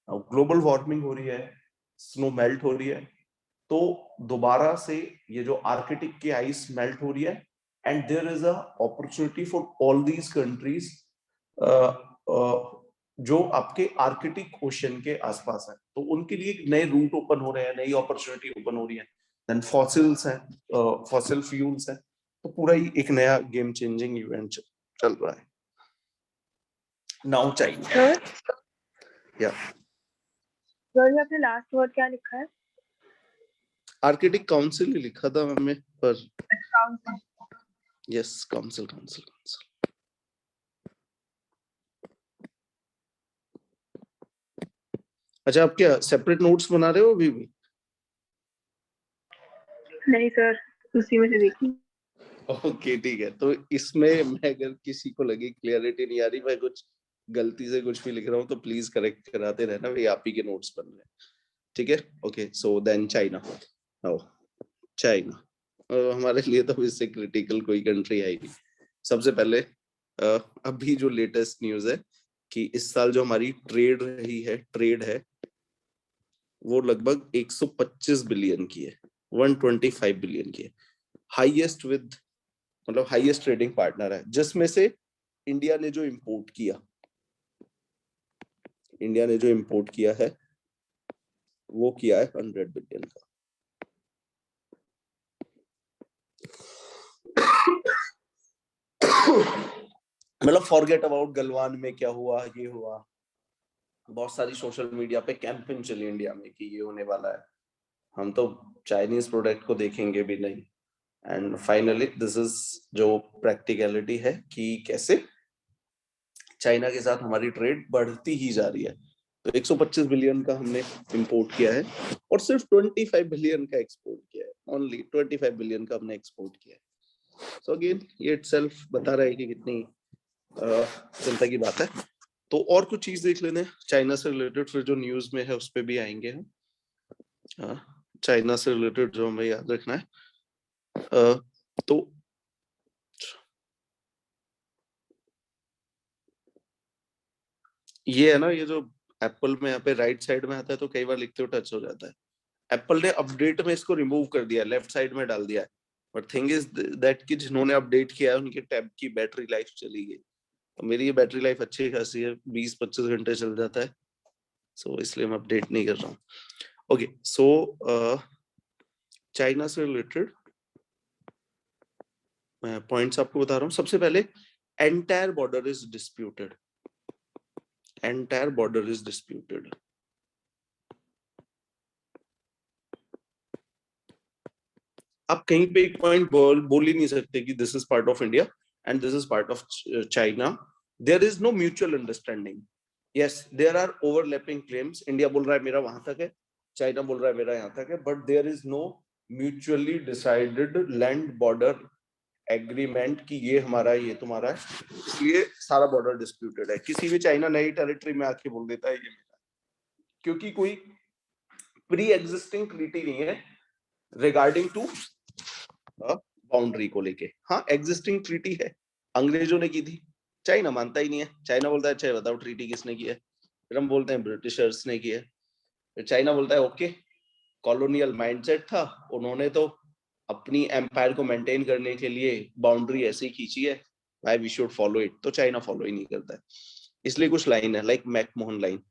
Speaker 2: Global warming हो रही है, स्नो मेल्ट हो रही है, तो दोबारा से ये जो आर्कटिक की आइस मेल्ट हो रही है, and there is a opportunity for all these countries जो आपके आर्कटिक ओशन के आसपास है, तो उनके लिए नए रूट ओपन हो रहे हैं, नई अपॉर्चुनिटी ओपन हो रही है। देन फॉसिल्स है, फॉसिल फ्यूल्स है, तो पूरा ही एक नया गेम चेंजिंग इवेंट चल रहा है। Now China.
Speaker 1: सर
Speaker 2: या
Speaker 1: सर आपने लास्ट वर्ड क्या लिखा है?
Speaker 2: आर्कटिक काउंसिल ही लिखा था हमने, पर
Speaker 1: council.
Speaker 2: Yes, council council council. अच्छा, आप क्या सेपरेट नोट्स बना रहे हो अभी भी?
Speaker 1: नहीं सर, उसी में से देखी।
Speaker 2: ओके ठीक है, तो इसमें मैं अगर किसी को लगे क्लियरिटी नहीं आ रही, मैं कुछ गलती से कुछ भी लिख रहा हूँ, तो प्लीज करेक्ट कराते रहना, भाई आप ही के नोट्स बन रहे हैं, ठीक है? Okay, so then China. Now China हमारे लिए तो इससे क्रिटिकल कोई कंट्री है ही नहीं। सबसे पहले अभी जो लेटेस्ट न्यूज है कि इस साल जो हमारी ट्रेड रही है, ट्रेड है, वो लगभग 125 बिलियन की है, 125 बिलियन की है। हाईएस्ट विद, मतलब हाईएस्ट ट्रेडिंग पार्टनर है, जिसमें से इंडिया ने जो इंपोर्ट किया, इंडिया ने जो इंपोर्ट किया है वो किया है 100 बिलियन का। मतलब फॉरगेट अबाउट गलवान में क्या हुआ, ये हुआ, बहुत सारी सोशल मीडिया पे कैंपेन चली इंडिया में कि ये होने वाला है, हम तो चाइनीज प्रोडक्ट को देखेंगे भी नहीं। एंड फाइनली दिस इज जो प्रैक्टिकलिटी है कि कैसे चाइना के साथ हमारी ट्रेड बढ़ती ही जा रही है। तो 125 बिलियन का हमने इंपोर्ट किया है और सिर्फ 25 बिलियन का एक्सपोर्ट किया है, ओनली 25 बिलियन का हमने एक्सपोर्ट किया है। सो अगेन ये इटसेल्फ बता रहा है कि कितनी चिंता की बात है। तो और कुछ चीज देख लेते हैं चाइना से रिलेटेड, फिर जो न्यूज में है उस पर भी आएंगे हम। चाइना से रिलेटेड जो हमें याद रखना है, तो ये है ना, ये जो एप्पल में यहाँ पे राइट साइड में आता है तो कई बार लिखते हुए टच हो जाता है। एप्पल ने अपडेट में इसको रिमूव कर दिया, लेफ्ट साइड में डाल दिया है, बट थिंग इज दैट कि जिन्होंने अपडेट किया है उनके टैब की बैटरी लाइफ चली गई। तो मेरी ये बैटरी लाइफ अच्छी खासी है, 20-25 घंटे चल जाता है, सो इसलिए मैं अपडेट नहीं कर रहा हूँ। ओके, सो चाइना से रिलेटेड मैं पॉइंट्स आपको बता रहा हूँ। सबसे पहले entire border is disputed, entire border is disputed. आप कहीं पे एक पॉइंट बोल ही नहीं सकते कि this is part of India and this is part of China. There is no mutual understanding. Yes, there are overlapping claims, India बोल रहा है मेरा वहां तक है, चाइना बोल रहा है मेरा यहाँ तक है, but there is no mutually decided land border agreement कि ये हमारा है ये तुम्हारा है, इसलिए सारा बॉर्डर डिस्प्यूटेड है। किसी भी चाइना नई टेरिटरी में आके बोल देता है ये मेरा, क्योंकि कोई प्री एग्जिस्टिंग ट्रीटी नहीं है रिगार्डिंग टू बाउंड्री को लेके। हाँ, एग्जिस्टिंग ट्रीटी है, अंग्रेजों ने की थी, चाइना मानता ही नहीं है। चाइना बोलता है अच्छा बताओ ट्रीटी किसने की है, फिर हम बोलते हैं ब्रिटिशर्स ने की है, फिर चाइना बोलता है ओके कॉलोनियल माइंडसेट था, उन्होंने तो अपनी एम्पायर को मेंटेन करने के लिए बाउंड्री ऐसे ही खींची है, why we should follow it. तो चाइना फॉलो ही नहीं करता है, इसलिए कुछ लाइन है like McMahon line,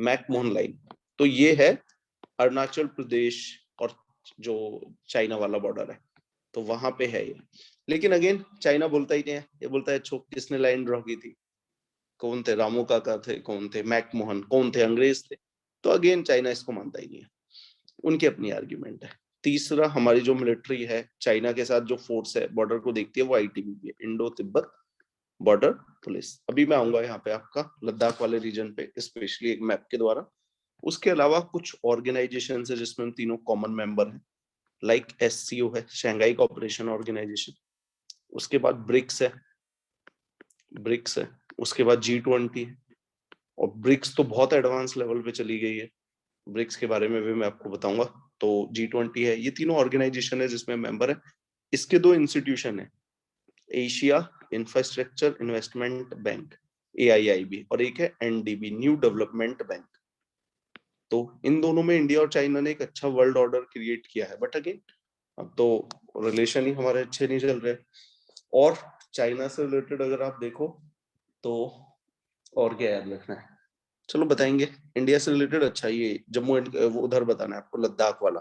Speaker 2: McMahon line. तो ये है अरुणाचल प्रदेश और जो चाइना वाला बॉर्डर है, तो वहां पे है ये। लेकिन अगेन चाइना बोलता ही नहीं है, ये बोलता है छो किसने लाइन ड्रॉ की थी, कौन थे, रामू काका थे, कौन थे, मैकमोहन, कौन थे, अंग्रेज थे। तो अगेन चाइना इसको मानता ही नहीं है, उनकी अपनी आर्ग्यूमेंट है। तीसरा, हमारी जो मिलिट्री है चाइना के साथ जो फोर्स है बॉर्डर को देखती है वो आईटीबीपी है, इंडो तिब्बत बॉर्डर पुलिस। अभी मैं आऊंगा यहाँ पे आपका लद्दाख वाले रीजन पे स्पेशली एक मैप के द्वारा। उसके अलावा कुछ ऑर्गेनाइजेशन है जिसमें हम तीनों कॉमन मेंबर हैं, लाइक एससीओ है, शंघाई कोऑपरेशन ऑर्गेनाइजेशन। उसके बाद ब्रिक्स है, उसके बाद G20 है, और ब्रिक्स तो बहुत एडवांस लेवल पे चली गई है, ब्रिक्स के बारे में भी मैं आपको बताऊंगा। तो G20 है, ये तीनों ऑर्गेनाइजेशन है जिसमें मेंबर है। इसके दो इंस्टीट्यूशन है, Asia infrastructure investment bank AIIB, और एक है NDB न्यू डेवलपमेंट बैंक। तो इन दोनों में इंडिया और चाइना ने एक अच्छा वर्ल्ड ऑर्डर क्रिएट किया है, बट अगेन अब तो रिलेशन ही हमारे अच्छे नहीं चल रहे। और चाइना से रिलेटेड अगर आप देखो तो और क्या याद रखना है, चलो बताएंगे। इंडिया से रिलेटेड अच्छा ये जम्मू एंड वो उधर बताना है आपको, लद्दाख वाला।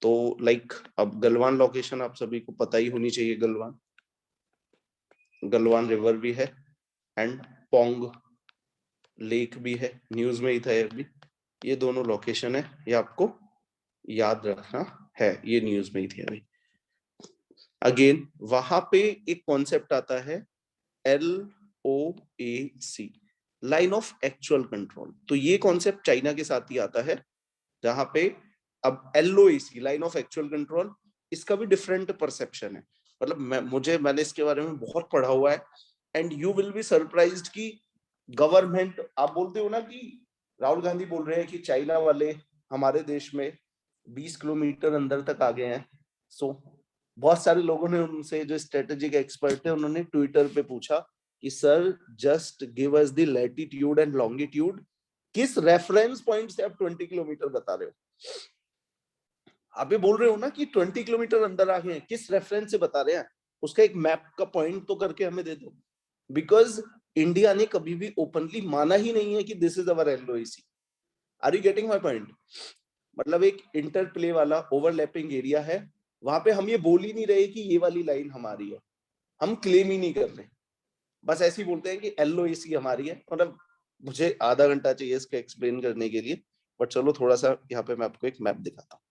Speaker 2: तो लाइक अब गलवान लोकेशन आप सभी को पता ही होनी चाहिए, गलवान रिवर भी है एंड पोंग लेक भी है, न्यूज में ही था ये अभी। ये दोनों लोकेशन है, ये आपको याद रखना है, ये न्यूज में ही थी अभी। अगेन वहां पे एक कॉन्सेप्ट आता है LOAC, line of actual control. तो ये कॉन्सेप्ट चाइना के साथ ही आता है, जहां पे अब LOAC line of actual control, इसका भी डिफरेंट परसेप्शन है। मतलब मैंने इसके बारे में बहुत पढ़ा हुआ है, and you will be surprised कि गवर्नमेंट, आप बोलते हो ना कि राहुल गांधी बोल रहे हैं कि चाइना वाले हमारे देश में 20 किलोमीटर अंदर तक आ गए हैं। सो बहुत सारे लोगों ने उनसे, जो स्ट्रेटेजिक एक्सपर्ट है, उन्होंने ट्विटर पे पूछा कि sir just give us the latitude and longitude, किस रेफरेंस पॉइंट से आप 20 किलोमीटर बता रहे हो? आप ये बोल रहे हो ना कि 20 किलोमीटर अंदर आ गए हैं, किस रेफरेंस से बता रहे हैं? उसका एक मैप का पॉइंट तो करके हमें दे दो। बिकॉज इंडिया ने कभी भी ओपनली माना ही नहीं है कि this is our LOAC। Are you getting my point? मतलब एक इंटरप्ले वाला ओवरलैपिंग एरिया है, वहां पे हम ये बोल ही नहीं रहे कि ये वाली लाइन हमारी है, हम क्लेम ही नहीं कर रहे, बस ऐसे ही बोलते हैं कि LOAC हमारी है। मतलब मुझे आधा घंटा चाहिए इसको एक्सप्लेन करने के लिए, बट चलो थोड़ा सा यहाँ पे मैं आपको एक मैप दिखाता हूँ।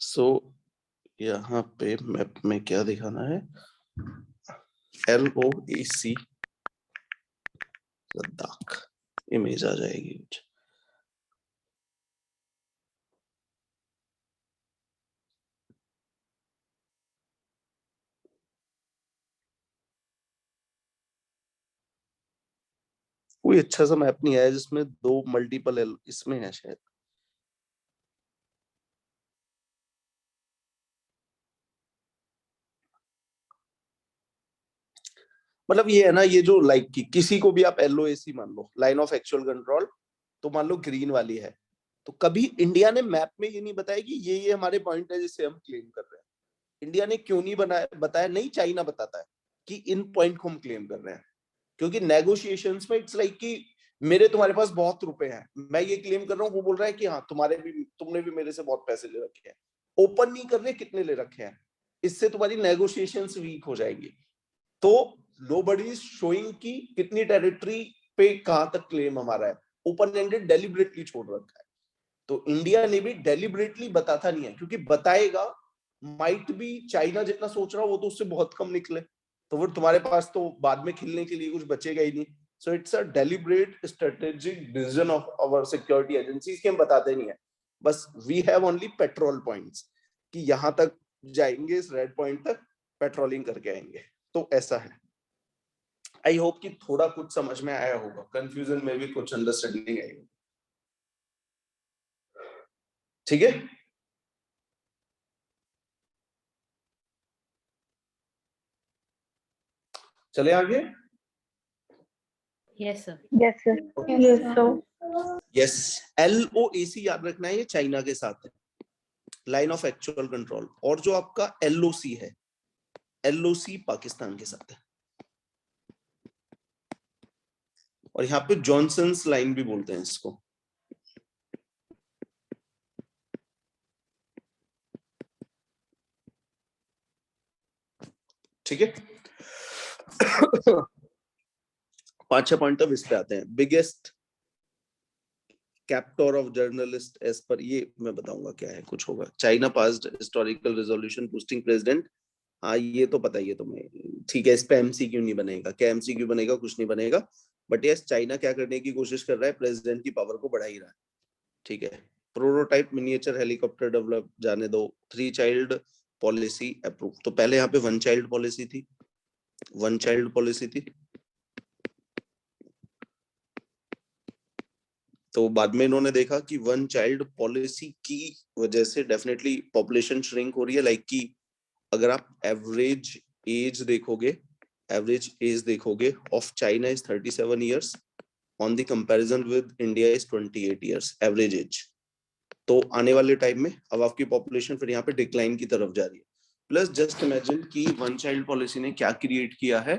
Speaker 2: सो यहाँ पे मैप में क्या दिखाना है, LOAC लद्दाख, इमेज आ जाएगी कुछ। कोई अच्छा सा मैप नहीं आया जिसमें दो मल्टीपल इसमें है शायद। मतलब ये है ना, ये जो लाइक की किसी को भी आप LOAC मान लो, लाइन ऑफ एक्चुअल कंट्रोल, तो मान लो ग्रीन वाली है, तो कभी इंडिया ने मैप में ये नहीं बताया कि ये हमारे पॉइंट है जिससे हम क्लेम कर रहे हैं। इंडिया ने क्यों नहीं बताया? नहीं, चाइना बताता है कि इन पॉइंट को हम क्लेम कर रहे हैं, क्योंकि नेगोशिएशंस में इट्स लाइक कि मेरे तुम्हारे पास बहुत रुपए हैं, मैं ये क्लेम कर रहा हूँ, वो बोल रहा है कि हाँ तुमने भी मेरे से बहुत पैसे ले रखे हैं। ओपन नहीं कर रहे कितने ले रखे हैं, इससे तुम्हारी नेगोशिएशंस वीक हो जाएंगी। तो नोबडी इज शोइंग कि कितनी टेरिटरी पे कहां तक क्लेम हमारा है, ओपन एंडेड डेलिबरेटली छोड़ रखा है। तो इंडिया ने भी डेलिबरेटली बताता नहीं है, क्योंकि बताएगा माइट बी चाइना जितना सोच रहा हो वो तो उससे बहुत कम निकले, तो वो तुम्हारे पास तो बाद में खिलने के लिए कुछ बचेगा ही नहीं। So it's a deliberate strategic decision of our security agencies कि हम बताते नहीं है, बस we have only patrol points कि यहां तक जाएंगे, इस रेड पॉइंट तक पेट्रोलिंग करके आएंगे। तो ऐसा है। आई होप कि थोड़ा कुछ समझ में आया होगा, कंफ्यूजन में भी कुछ अंडरस्टैंडिंग आई होगी। ठीक है, चले आगे।
Speaker 5: Yes, sir.
Speaker 1: Yes, sir.
Speaker 3: Yes, sir.
Speaker 2: Yes, LOAC याद रखना है, ये चाइना के साथ है, लाइन ऑफ एक्चुअल कंट्रोल। और जो आपका LOC है, LOC पाकिस्तान के साथ है, और यहाँ पे जॉनसन्स लाइन भी बोलते हैं इसको। ठीक है। 5 पॉइंट अब इस पे आते हैं। बिगेस्ट कैप्टर ऑफ जर्नलिस्ट एज पर, ये मैं बताऊंगा क्या है, कुछ होगा। China passed historical resolution posting president, हाँ ये तो पता ही है तुम्हें, ठीक है। इस पे एमसीक्यू नहीं बनेगा, क्या एमसीक्यू बनेगा, कुछ नहीं बनेगा। बट यस, चाइना क्या करने की कोशिश कर रहा है, प्रेसिडेंट की पावर को बढ़ा ही रहा है, ठीक है। प्रोटोटाइप मिनिएचर हेलीकॉप्टर डेवलप, जाने दो। 3 चाइल्ड पॉलिसी अप्रूव। तो पहले यहाँ पे 1 चाइल्ड पॉलिसी थी, 1 चाइल्ड पॉलिसी थी। तो बाद में इन्होंने देखा कि 1 चाइल्ड पॉलिसी की वजह से डेफिनेटली पॉपुलेशन श्रिंक हो रही है। लाइक कि अगर आप एवरेज एज देखोगे of China is 37 years, on the comparison with India is 28 years average age. तो आने वाले टाइम में अब आपकी पॉपुलेशन फिर यहाँ पे डिक्लाइन की तरफ जा रही है। प्लस जस्ट इमेजिन कि 1 चाइल्ड पॉलिसी ने क्या क्रिएट किया है,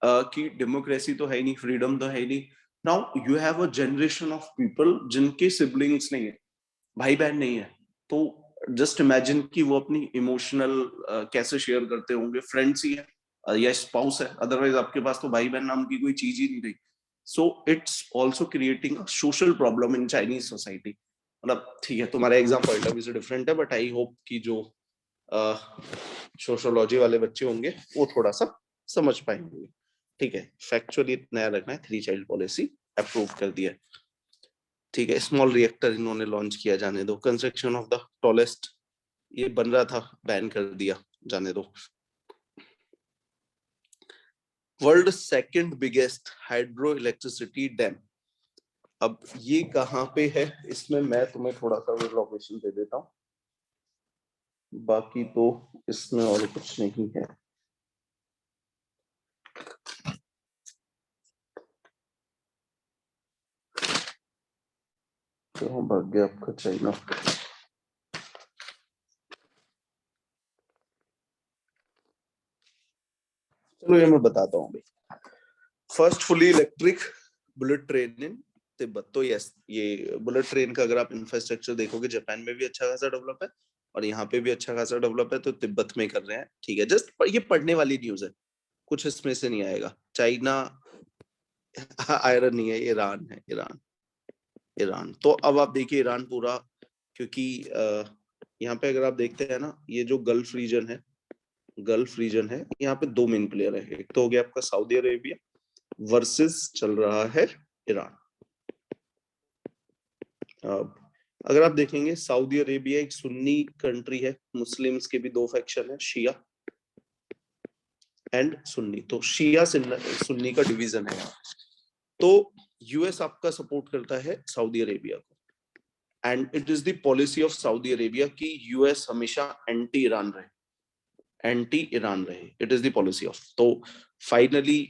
Speaker 2: कि डेमोक्रेसी तो है ही नहीं, फ्रीडम तो है ही नहीं। Now you have a generation of people जिनके सिबलिंग्स नहीं है, भाई बहन नहीं है। तो जस्ट इमेजिन कि वो अपनी इमोशनल कैसे शेयर करते होंगे, फ्रेंड्स ही है या स्पाउस है, अदरवाइज आपके पास तो भाई बहन नाम की कोई चीज ही नहीं रही। So it's also creating a social problem in Chinese society. मतलब ठीक है, तुम्हारा एग्जाम पॉइंट ऑफ व्यू से डिफरेंट है, बट आई होप कि जो सोशियोलॉजी वाले बच्चे होंगे वो थोड़ा सा समझ पाएंगे, ठीक है। फैक्चुअली नया रखना है, 3 चाइल्ड पॉलिसी अप्रूव कर दिया, ठीक है। स्मॉल रिएक्टर इन्होंने लॉन्च किया, जाने दो। कंस्ट्रक्शन ऑफ द टॉलेस्ट, ये बन रहा था, बैन कर दिया, जाने दो। World second biggest hydro electricity dam, अब ये कहाँ पे है, इसमें मैं तुम्हें थोड़ा सा लोकेशन दे देता हूँ, बाकी तो इसमें और कुछ नहीं है। तो भाग गया आपका चाइना। चलो ये मैं बताता हूँ भाई। First fully electric bullet train in Tibet. तो यस, ये बुलेट ट्रेन का अगर आप इंफ्रास्ट्रक्चर देखोगे, जापान में भी अच्छा खासा डेवलप है और यहाँ पे भी अच्छा खासा डेवलप है, तो तिब्बत में कर रहे हैं, ठीक है। जस्ट ये पढ़ने वाली न्यूज है, कुछ इसमें से नहीं आएगा। चाइना आयरन नहीं है, ईरान है, ईरान। तो अब आप देखिए ईरान पूरा, क्योंकि यहाँ पे अगर आप देखते हैं ना, ये जो गल्फ रीजन है, यहाँ पे 2 मेन प्लेयर है। एक तो हो गया आपका सऊदी अरेबिया वर्सेस चल रहा है ईरान। अब अगर आप देखेंगे, सऊदी अरेबिया एक सुन्नी कंट्री है, मुस्लिम्स के भी 2 फैक्शन है, शिया एंड सुन्नी। तो शिया सुन्नी का डिवीजन है। तो यूएस आपका सपोर्ट करता है सऊदी अरेबिया को, and it is the policy of Saudi Arabia कि यूएस हमेशा एंटी ईरान रहे। It is the policy of. तो finally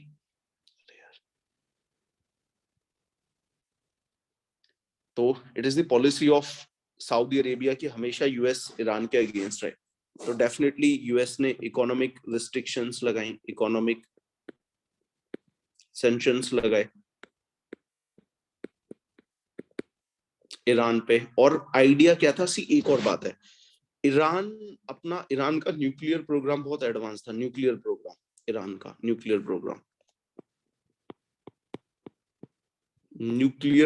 Speaker 2: it is the policy of Saudi Arabia कि हमेशा यूएस ईरान के अगेंस्ट रहे। तो डेफिनेटली यूएस ने इकोनॉमिक रिस्ट्रिक्शंस लगाई, इकोनॉमिक सैंक्शंस लगाए ईरान पे। और आइडिया क्या था, सी एक और बात है, ईरान का न्यूक्लियर प्रोग्राम बहुत एडवांस था। ईरान का न्यूक्लियर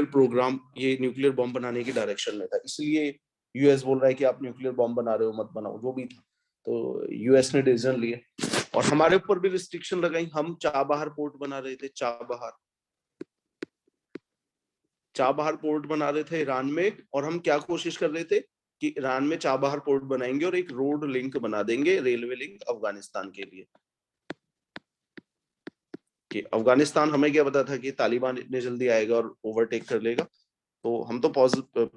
Speaker 2: प्रोग्राम ये न्यूक्लियर बॉम्ब बनाने की डायरेक्शन में था। इसलिए यूएस बोल रहा है कि आप न्यूक्लियर बॉम्ब बना रहे हो, मत बनाओ, जो भी था। तो यूएस ने डिसीजन लिए और हमारे ऊपर भी रिस्ट्रिक्शन लगाई। हम चाबहार पोर्ट बना रहे थे, चाबहार पोर्ट बना रहे थे ईरान में, और हम क्या कोशिश कर रहे थे कि ईरान में चाबहार पोर्ट बनाएंगे और एक रोड लिंक बना देंगे, रेलवे लिंक अफगानिस्तान के लिए। कि अफगानिस्तान, हमें क्या पता था कि तालिबान इतने जल्दी आएगा और ओवरटेक कर लेगा। तो हम तो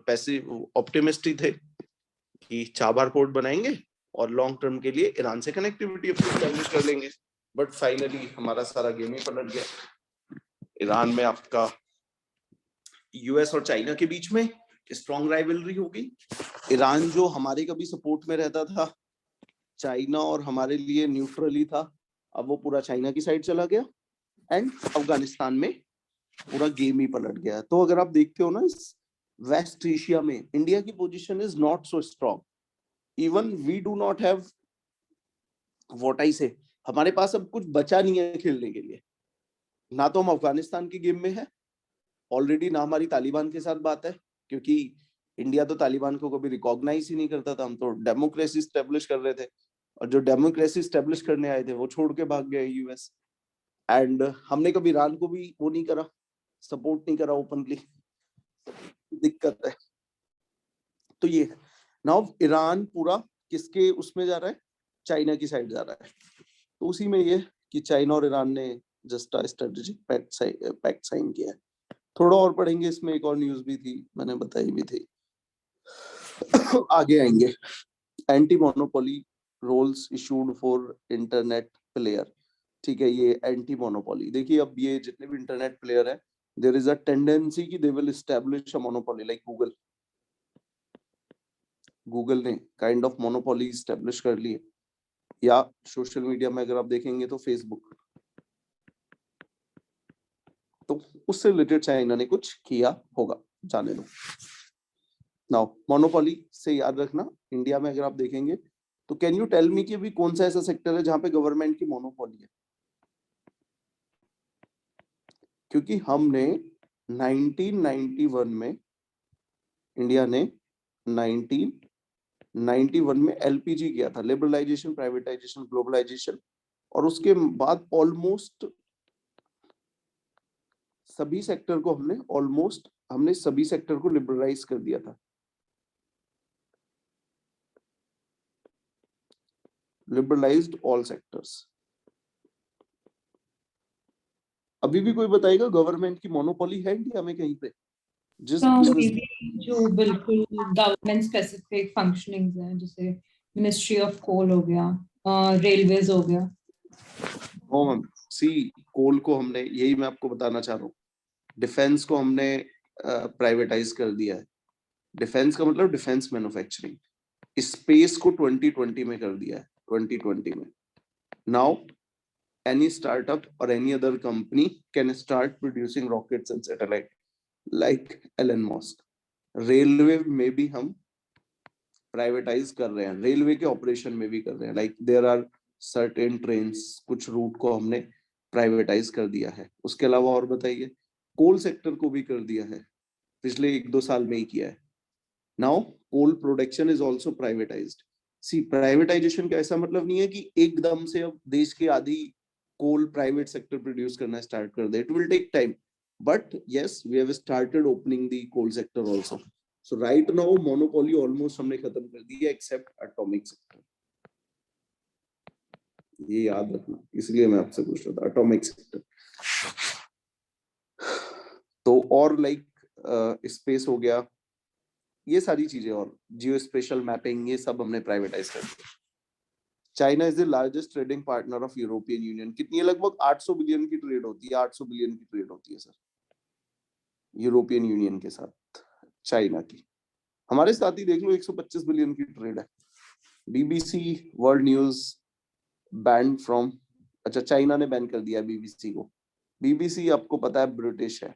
Speaker 2: पैसिव ऑप्टिमिस्ट ही थे कि चाबहार पोर्ट बनाएंगे और लॉन्ग टर्म के लिए ईरान से कनेक्टिविटी एस्टैब्लिश कर लेंगे। बट फाइनली हमारा सारा गेम ही पलट गया। ईरान में आपका यूएस और चाइना के बीच में स्ट्रॉन्ग राइवलरी होगी। ईरान जो हमारे कभी सपोर्ट में रहता था, चाइना और हमारे लिए न्यूट्रल ही था, अब वो पूरा चाइना की साइड चला गया एंड अफगानिस्तान में पूरा गेम ही पलट गया। तो अगर आप देखते हो ना, इस वेस्ट एशिया में इंडिया की position is not so strong. Even we do not have what I say हमारे पास अब कुछ बचा नहीं है खेलने के लिए। ना तो हम अफगानिस्तान की गेम में है ऑलरेडी, ना हमारी तालिबान के साथ बात है, क्योंकि इंडिया तो तालिबान को कभी रिकॉग्नाइज ही नहीं करता था। हम तो डेमोक्रेसी स्टेब्लिश कर रहे थे, और जो डेमोक्रेसी स्टेब्लिश करने आए थे वो छोड़ के भाग गए यूएस। एंड हमने कभी ईरान को भी वो नहीं करा, सपोर्ट नहीं करा ओपनली। दिक्कत है। तो ये नाउ ईरान पूरा किसके उसमें जा रहा है, चाइना की साइड जा रहा है। तो उसी में ये कि चाइना और ईरान ने जस्ट स्ट्रेटेजिक पैक्ट साइन किया है। थोड़ा और पढ़ेंगे इसमें, एक और न्यूज भी थी मैंने बताई भी थी। आगे आएंगे। Anti monopoly rules issued for internet player. ठीक है, ये एंटी मोनोपोली, देखिए अब ये जितने भी इंटरनेट प्लेयर है, देयर इज अ टेंडेंसी कि they will establish a monopoly like Google. Google ने काइंड ऑफ मोनोपोली एस्टैब्लिश कर ली है। या सोशल मीडिया में अगर आप देखेंगे तो फेसबुक, तो उससे रिलेटेड चाइना ने कुछ किया होगा, जाने दो। नाउ मोनोपोली से याद रखना, इंडिया में अगर आप देखेंगे तो कैन यू टेल मी कि अभी कौन सा ऐसा सेक्टर है जहां पे गवर्नमेंट की मोनोपोली है? क्योंकि हमने 1991 में, इंडिया ने 1991 में एलपीजी किया था, लिबरलाइजेशन, प्राइवेटाइजेशन, ग्लोबलाइजेशन, और उसके बाद ऑलमोस्ट सभी सेक्टर को हमने सभी सेक्टर को लिबरलाइज कर दिया था। Liberalised all sectors. अभी भी कोई बताएगा गवर्नमेंट की मोनोपोली है इंडिया में कहीं पे? जिस
Speaker 5: maybe जो बिल्कुल गवर्नमेंट स्पेसिफिक फंक्शनिंग्स हैं, जैसे मिनिस्ट्री ऑफ कोल हो गया, रेलवेज हो गया।
Speaker 2: सी कोल को हमने, यही मैं आपको बताना चाह रहा हूँ, डिफेंस को हमने प्राइवेटाइज कर दिया है। डिफेंस का मतलब डिफेंस मैन्युफैक्चरिंग। स्पेस को 2020 में कर दिया है, 2020 में। Now any startup or any other company can start producing rockets and satellite like Elon Musk. Railway में भी हम प्राइवेटाइज कर रहे हैं, रेलवे के ऑपरेशन में भी कर रहे हैं, like there are certain trains, कुछ रूट को हमने प्राइवेटाइज कर दिया है। उसके अलावा और बताइए, कोल सेक्टर को भी कर दिया है, पिछले 1-2 साल में ही किया है। Now coal production is also privatised. See privatisation का ऐसा मतलब नहीं है कि एकदम से अब देश के आधी कोल प्राइवेट सेक्टर प्रोड्यूस करना स्टार्ट कर दे। It will take time, but yes we have started opening the coal sector also. So right now monopoly almost हमने खत्म कर दी है एक्सेप्ट एटॉमिक सेक्टर। ये याद रखना, इसलिए मैं आपसे पूछ रहा था एटॉमिक सेक्टर। तो और लाइक स्पेस हो गया, ये सारी चीजें, और जियो स्पेशल मैपिंग, ये सब हमने प्राइवेटाइज कर दिया। China is the largest trading partner of European union. कितनी है? लगभग 800 बिलियन की ट्रेड होती है, 800 बिलियन की ट्रेड होती है सर यूरोपियन यूनियन के साथ चाइना की। हमारे साथ ही देख लो 125 बिलियन की ट्रेड है। BBC world news ban from, अच्छा चाइना ने बैन कर दिया बीबीसी को। बीबीसी आपको पता है ब्रिटिश है,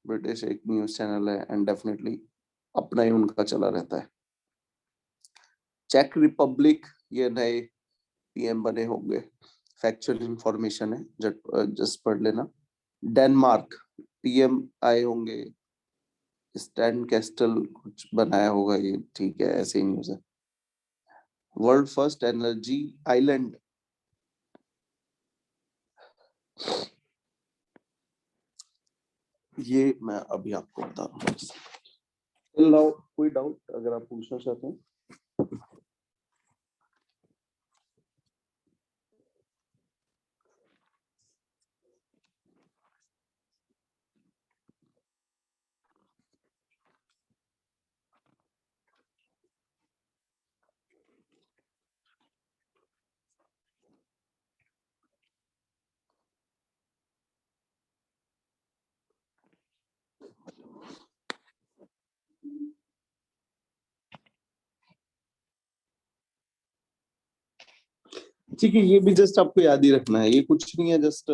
Speaker 2: ब्रिटिश एक न्यूज चैनल है, एंड डेफिनेटली अपना ही उनका चला रहता है। चेक रिपब्लिक, ये नए पीएम बने होंगे, फैक्चुअल इंफॉर्मेशन है, जस्ट पढ़ लेना। डेनमार्क पीएम आए होंगे, स्टैन कैस्टल कुछ बनाया होगा, ये ठीक है, ऐसे ही न्यूज है। वर्ल्ड फर्स्ट एनर्जी आइलैंड, ये मैं अभी आपको बता रहा हूँ। कोई डाउट अगर आप पूछना चाहते हैं? ठीक है, ये भी जस्ट आपको याद ही रखना है, ये कुछ नहीं है, जस्ट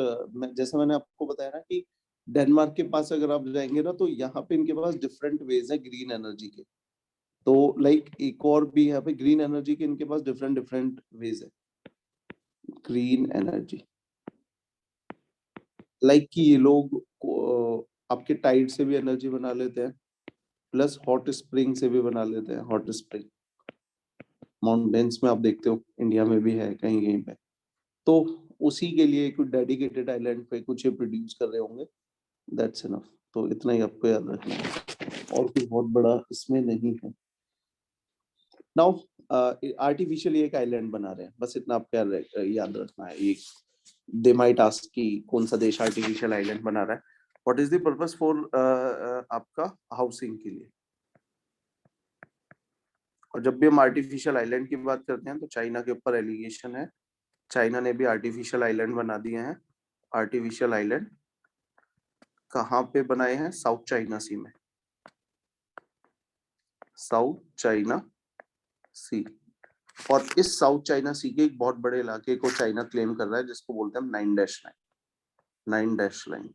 Speaker 2: जैसा मैंने आपको बताया ना कि डेनमार्क के पास अगर आप जाएंगे ना, तो यहाँ पे इनके पास डिफरेंट वेज है ग्रीन एनर्जी के। तो लाइक एक और भी यहाँ पे ग्रीन एनर्जी के इनके पास डिफरेंट वेज है। ग्रीन एनर्जी, लाइक कि ये लोग आपके टाइड से भी एनर्जी बना लेते हैं, प्लस हॉट स्प्रिंग से भी बना लेते हैं। हॉट स्प्रिंग माउंटेन्स में आप देखते हो, इंडिया में भी है कहीं कहीं पे, तो उसी के लिए कुछ डेडिकेटेड आइलैंड पे कुछ प्रोड्यूस कर रहे होंगे, दैट्स इनफ। तो इतना ही आपको याद रखना है, और कुछ बहुत बड़ा इसमें नहीं है। नाउ आर्टिफिशियली एक आइलैंड बना रहे हैं, बस इतना आपको याद रखना है। एक दे माइट आस्क कि कौन सा देश आर्टिफिशियल आइलैंड बना रहा है, what is the purpose for आपका हाउसिंग के लिए। और जब भी हम आर्टिफिशियल आइलैंड की बात करते हैं तो चाइना के ऊपर एलिगेशन है, चाइना ने भी आर्टिफिशियल आइलैंड बना दिए हैं। आर्टिफिशियल आइलैंड कहाँ पे बनाए हैं? साउथ चाइना सी में, साउथ चाइना सी। और इस साउथ चाइना सी के एक बहुत बड़े इलाके को चाइना क्लेम कर रहा है, जिसको बोलते हैं 9-लाइन। 9-लाइन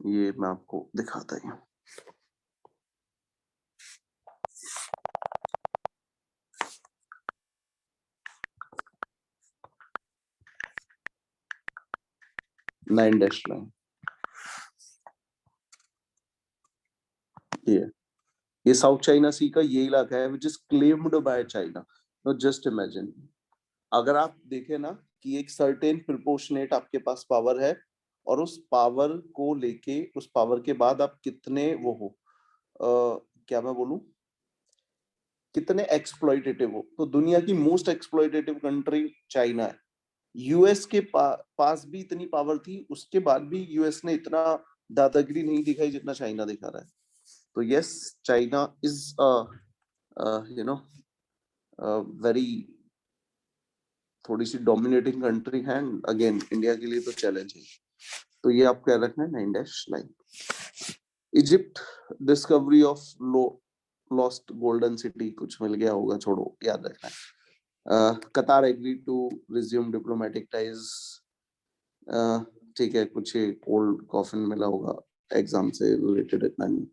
Speaker 2: ये मैं आपको दिखाता ही हूँ। नाइन डैश लाइन ये साउथ चाइना सी का ये इलाका है which is claimed by China. Know just imagine, अगर आप देखें ना कि एक सर्टेन प्रोपोर्शनेट आपके पास पावर है, और उस पावर को लेके, उस पावर के बाद आप कितने वो हो, क्या मैं बोलूं, कितने एक्सप्लॉइटेटिव हो, तो दुनिया की मोस्ट एक्सप्लॉइटेटिव कंट्री चाइना है। यूएस के पास भी इतनी पावर थी, उसके बाद भी यूएस ने इतना दादागिरी नहीं दिखाई जितना चाइना दिखा रहा है। तो yes, China is you know very थोड़ी सी डोमिनेटिंग कंट्री है, अगेन इंडिया के लिए तो चैलेंज है। तो ये आपको याद रखना है 9-लाइन। Egypt, discovery of lost golden city, कुछ मिल गया होगा, छोड़ो, याद रखना है। Qatar agree to resume diplomatic ties, ठीक है, कुछ ओल्ड कॉफिन मिला होगा एग्जाम से रिलेटेड, इतना नहीं।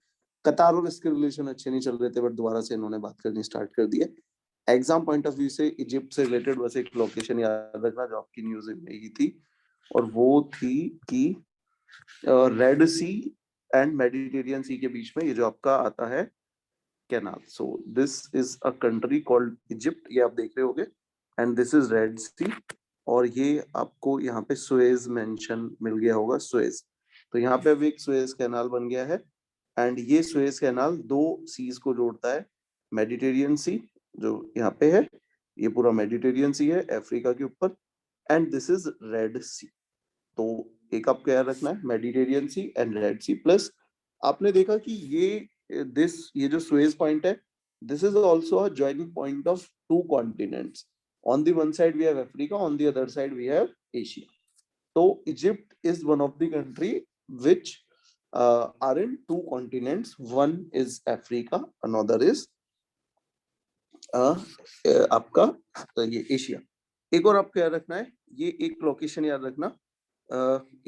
Speaker 2: कतार और इसके रिलेशन अच्छे नहीं चल रहे थे, बट दोबारा से इन्होंने बात करनी स्टार्ट कर दी है। एग्जाम पॉइंट ऑफ व्यू से इजिप्ट से रिलेटेड बस एक लोकेशन याद रखना जो आपकी न्यूज में ही थी, और वो थी कि रेड सी एंड मेडिटेरियन सी के बीच में ये जो आपका आता है canal, so this is a country called Egypt, ये आप देख रहे होगे, एंड दिस इज रेड सी, और ये आपको यहाँ पे सुएज मेंशन मिल गया होगा, सुएज। तो यहाँ पे अभी एक सुएज कैनाल बन गया है, एंड ये सुएज कैनाल दो सीज को जोड़ता है, मेडिटेरियन सी जो यहाँ पे है, ये पूरा मेडिटेरियन सी है अफ्रीका के ऊपर, and this is Red Sea. तो एक आपको याद रखना है, Mediterranean sea and Red Sea, plus आपने देखा कि ये जो सुएज पॉइंट है, this is also a joining point of two continents. On the one side we have Africa, on the other side we have Asia. So Egypt is one of the country which are in two continents. One is Africa, another is आपका ये Asia. एक और आपको याद रखना है, ये एक लोकेशन याद रखना,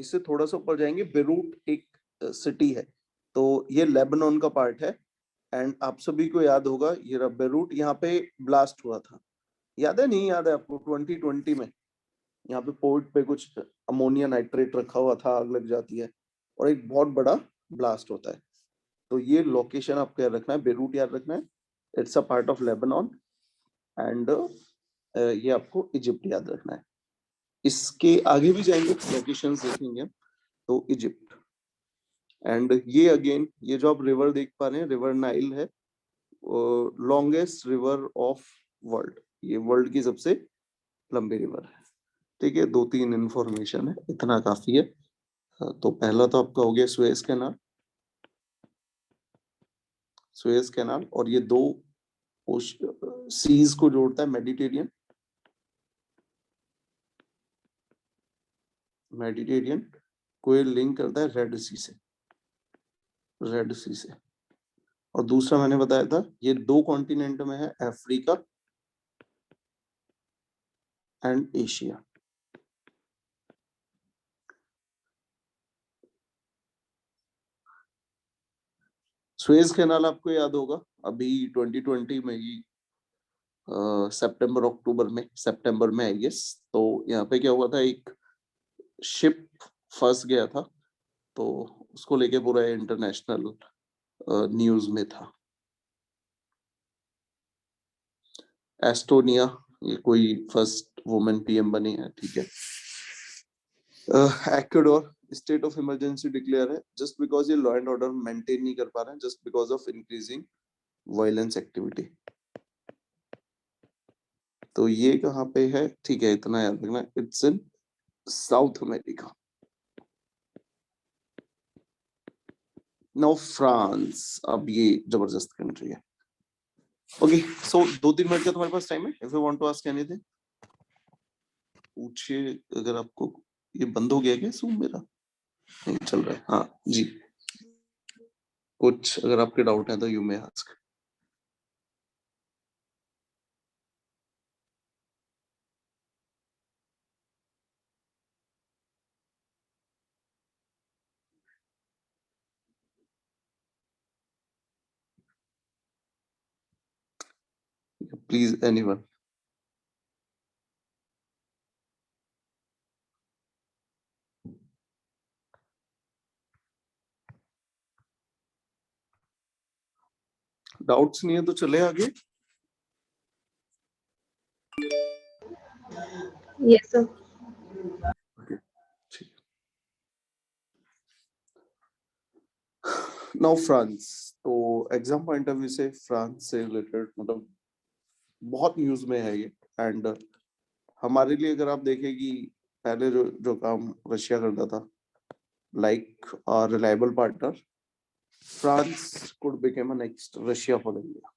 Speaker 2: इससे थोड़ा सा ऊपर जाएंगे, बेरूट एक सिटी है, तो ये लेबनान का पार्ट है, एंड आप सभी को याद होगा ये बेरूट, यहाँ पे ब्लास्ट हुआ था, याद है नहीं याद है आपको? 2020 में यहाँ पे पोर्ट पे कुछ अमोनिया नाइट्रेट रखा हुआ था, आग लग जाती है और एक बहुत बड़ा ब्लास्ट होता है। तो ये लोकेशन आपको याद रखना है, बेरूट याद रखना है, it's a part of Lebanon, and ये आपको इजिप्ट याद रखना है। इसके आगे भी जाएंगे, लोकेशंस देखेंगे, तो इजिप्ट, एंड ये अगेन ये जो आप रिवर देख पा रहे हैं, रिवर नाइल है, लॉन्गेस्ट रिवर ऑफ वर्ल्ड, ये वर्ल्ड की सबसे लंबी रिवर है। ठीक है, 2-3 इंफॉर्मेशन है, इतना काफी है। तो पहला तो आपका हो गया सुएज कैनाल, सुएज कैनाल, और ये दो सीज को जोड़ता है, मेडिटेरियन, मेडिटेरियन को ये लिंक करता है रेड सी से, रेड सी से। और दूसरा मैंने बताया था ये दो कॉन्टिनेंट में है, Africa and Asia. Suez canal आपको याद होगा, अभी 2020 में ही सितंबर में आई गेस। तो यहाँ पे क्या हुआ था, एक शिप फंस गया था, तो उसको लेके पूरा इंटरनेशनल न्यूज में था। एस्टोनिया, ये कोई फर्स्ट वुमेन पीएम बनी है, ठीक है। Ecuador state of emergency declare है जस्ट बिकॉज ये लॉ एंड ऑर्डर मेंटेन नहीं कर पा रहे हैं, just because of increasing violence activity. तो ये कहाँ पे है, ठीक है, इतना याद रखना, it's in south America. Now France, अब ये जबरदस्त कंट्री है। ओके, सो 2-3 मिनट का तुम्हारे पास टाइम है, if you want to ask anything पूछिए। अगर आपको, ये बंद हो गया क्या Zoom मेरा, नहीं चल रहा है, हाँ जी, कुछ अगर आपके डाउट है तो you may ask. Please anyone. Doubts नहीं है तो चले आगे।
Speaker 1: Yes sir.
Speaker 2: ओके, ठीक। नाउ फ्रांस, तो एग्जाम पॉइंट ऑफ व्यू से फ्रांस से रिलेटेड मतलब बहुत न्यूज में है ये। एंड हमारे लिए अगर आप देखें कि पहले जो जो काम रशिया करता था, like reliable partner, France could become a next Russia for India,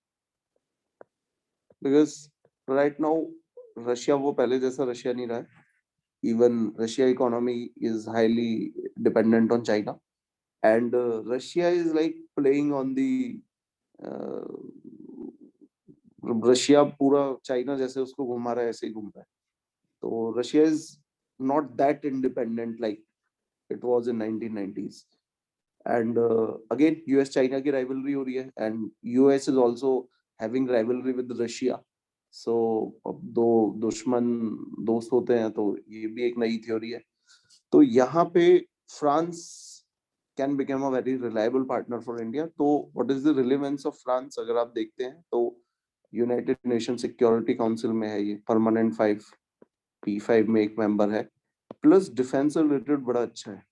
Speaker 2: because right now Russia वो पहले जैसा रशिया नहीं रहा है। even Russia economy is highly dependent on China, and Russia is like playing on the Russia पूरा China जैसे उसको घुमा रहा है ऐसे ही घूम रहा है। तो Russia is not that independent like it was in 1990s। And again US China की राइवलरी हो रही है, and US is also having rivalry with Russia. So अब दो दुश्मन दोस्त होते हैं, तो ये भी एक नई थ्योरी है। तो यहाँ पे France can become a very reliable partner for India. तो what is the relevance of France, अगर आप देखते हैं तो यूनाइटेड नेशन सिक्योरिटी काउंसिल में है, ये परमानेंट P5 में एक मेंबर है, प्लस डिफेंस रिलेटेड बड़ा अच्छा है,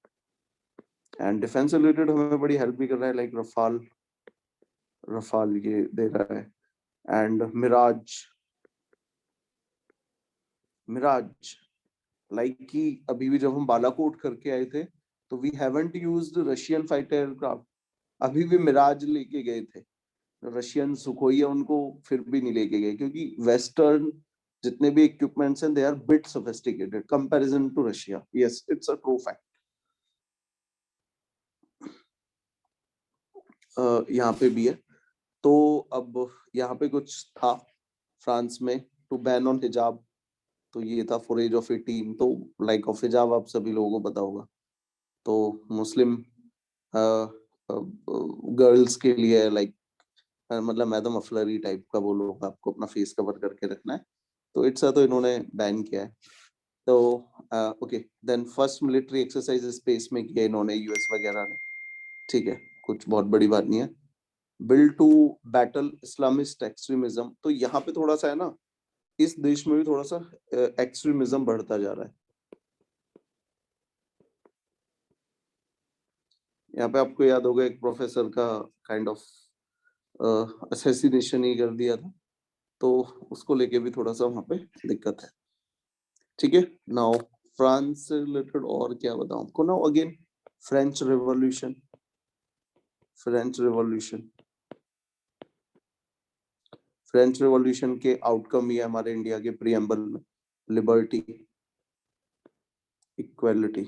Speaker 2: एंड डिफेंस रिलेटेड हमें बड़ी हेल्प भी कर रहा है, लाइक रफाल ये दे रहा है, एंड मिराज लाइक कि अभी भी जब हम बालाकोट करके आए थे तो we haven't used Russian fighter aircraft, अभी भी मिराज लेके गए थे। रशियन सुखोई है उनको फिर भी नहीं लेके गए, क्योंकि वेस्टर्न जितने भी इक्विपमेंट्स हैं they are bit sophisticated comparison to Russia. Yes, it's a true fact. यहाँ पे भी है। तो अब यहाँ पे कुछ था फ्रांस में, टू बैन ऑन हिजाब, तो ये था फॉर एज ऑफ 18। तो लाइक ऑफ हिजाब आप सभी लोगों को पता होगा, तो मुस्लिम गर्ल्स के लिए लाइक मतलब मैं तो मफलरी टाइप का बोलूँगा, आपको अपना फेस कवर करके रखना है, तो इट्स तो इन्होंने बैन किया है। तो okay, then first military exercise space में किया इन्होंने यूएस वगैरह ने, ठीक है, कुछ बहुत बड़ी बात नहीं है। Bill to battle Islamist extremism, तो यहाँ पे थोड़ा सा है ना, इस देश में भी थोड़ा सा एक्सट्रीमिज्म बढ़ता जा रहा है। यहाँ पे आपको याद होगा एक प्रोफेसर का काइंड ऑफ असैसिनेशन ही कर दिया था, तो उसको लेके भी थोड़ा सा वहां पे दिक्कत है, ठीक है। नाउ फ्रांस से रिलेटेड और क्या बताऊं आपको। Now again French revolution, French revolution के आउटकम ही है हमारे इंडिया के प्रीएम्बल में, liberty, equality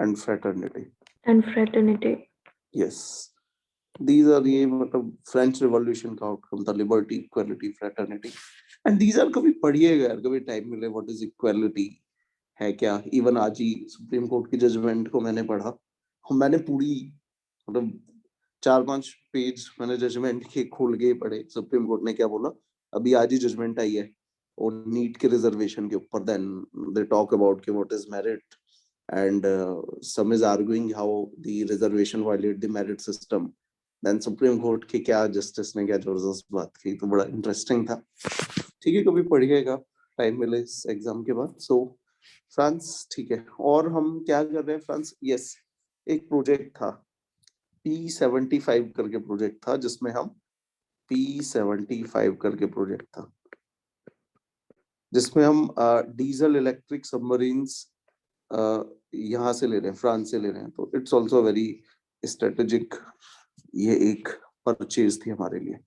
Speaker 2: and fraternity. Yes, these are ये मतलब फ्रेंच रेवोल्यूशन का आउटकम था, liberty, equality, fraternity. And these are कभी पढ़िएगा यार, कभी टाइम मिले, व्हाट इज इक्वालिटी है क्या। इवन आज ही सुप्रीम कोर्ट की जजमेंट को मैंने पढ़ा, मैंने पूरी मतलब 4-5 पेज मैंने जजमेंट के खोल के पढ़े, सुप्रीम कोर्ट ने क्या बोला। अभी आज ही जजमेंट आई है और नीट के रिजर्वेशन के ऊपर। देन दे टॉक अबाउट कि what is merit and some is arguing how the reservation violate the merit system. Then Supreme Court के क्या जस्टिस ने क्या जबरदस्त बात की, तो बड़ा इंटरेस्टिंग था। ठीक है, कभी पढ़िएगा टाइम मिले इस एग्जाम के बाद। सो फ्रांस, ठीक है। और हम क्या कर रहे हैं फ्रांस, यस, एक प्रोजेक्ट था P75 करके प्रोजेक्ट था, जिसमें हम P75 करके प्रोजेक्ट था जिसमें हम डीजल इलेक्ट्रिक सबमरीन्स यहाँ से ले रहे हैं, फ्रांस से ले रहे हैं। तो इट्स ऑल्सो वेरी स्ट्रेटेजिक, ये एक परचेज थी हमारे लिए।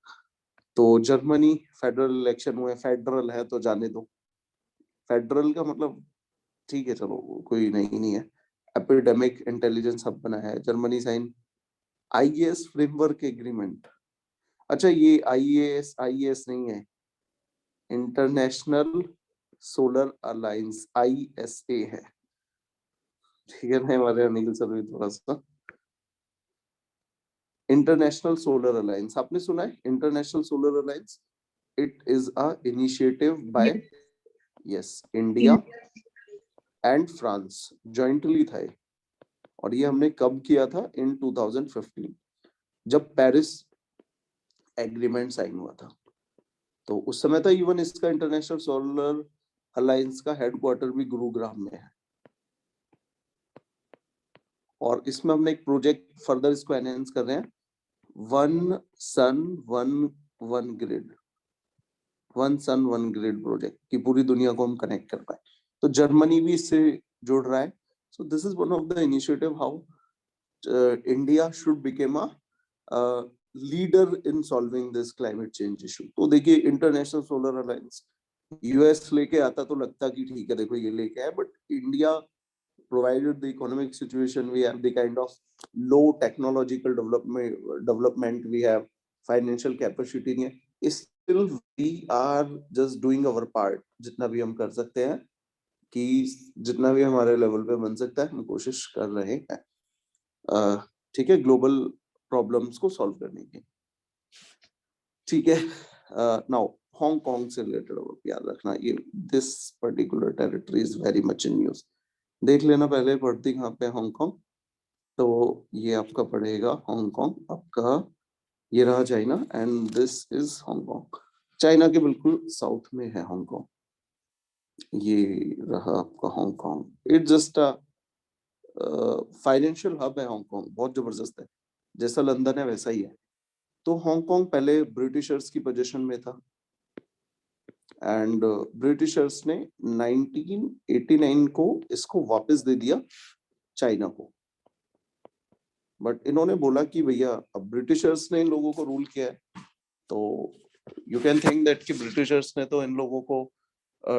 Speaker 2: तो जर्मनी, फेडरल इलेक्शन हुए, फेडरल है तो जाने दो, फेडरल का मतलब ठीक है, चलो कोई नहीं है। एपिडेमिक इंटेलिजेंस हब बनाया है, Germany sign IAS framework agreement. अच्छा, ये आईएएस नहीं है, इंटरनेशनल सोलर अलायंस, ISA है। ठीक है ना, हमारे अनिल सर भी थोड़ा सा। इंटरनेशनल सोलर अलायंस आपने सुना है? International solar alliance, it is a initiative by yes India and France jointly था। और ये हमने कब किया था? इन 2015, जब पेरिस एग्रीमेंट साइन हुआ था। तो उस समय था, इवन इसका इंटरनेशनल सोलर अलायंस का हेडक्वार्टर भी गुरुग्राम में है। और इसमें हमने एक प्रोजेक्ट फर्दर इसको एनहेंस कर रहे हैं, one sun one grid, one sun one grid project, कि पूरी दुनिया को हम कनेक्ट कर पाए। तो जर्मनी भी इससे जुड़ रहा है। सो this is one of the initiative how India should become a leader in solving this climate change issue. तो देखिए, इंटरनेशनल सोलर अलायंस यूएस लेके आता तो लगता कि ठीक है, देखो ये लेके आए, but India provided the economic situation we have, the kind of low technological development we have, financial capacity नहीं है, still we are just doing our part, जितना भी हम कर सकते हैं, कि जितना भी हमारे लेवल पे बन सकता है हम कोशिश कर रहे हैं। ठीक है, ग्लोबल प्रॉब्लम्स को सॉल्व करने की। ठीक है, नाउ हांगकांग से रिलेटेड याद रखना, ये this particular territory is very much in news. देख लेना पहले पढ़ती कहाँ पे हांगकांग। तो ये आपका पड़ेगा हांगकांग, आपका ये रहा China, and this is Hong Kong. China के बिल्कुल साउथ में है हांगकांग, ये रहा आपका Hong Kong. It just a financial hub है हांगकांग, बहुत जबरदस्त है, जैसा लंदन है वैसा ही है। तो हांगकांग पहले ब्रिटिशर्स की पोजीशन में था, एंड ब्रिटिशर्स ने 1989 को इसको वापस दे दिया चाइना को। बट इन्होंने बोला कि भैया अब ब्रिटिशर्स ने इन लोगों को रूल किया है, तो यू कैन थिंक दैट कि ब्रिटिशर्स ने तो इन लोगों को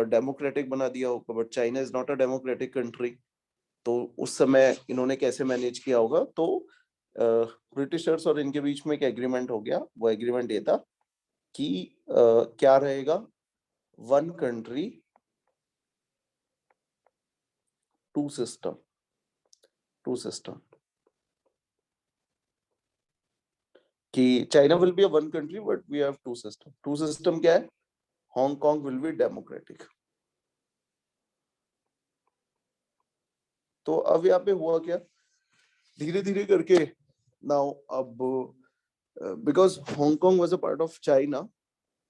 Speaker 2: डेमोक्रेटिक बना दिया होगा, but China is not a democratic country. तो उस समय इन्होंने कैसे मैनेज किया होगा? तो ब्रिटिशर्स और इनके बीच में एक एग्रीमेंट हो गया। वो एग्रीमेंट ये था कि क्या रहेगा, वन कंट्री टू सिस्टम, कि China will be a one country but we have two system क्या है? Hong Kong will be democratic. तो अब यहाँ पे हुआ क्या, धीरे धीरे करके नाउ अब because Hong Kong was a part of China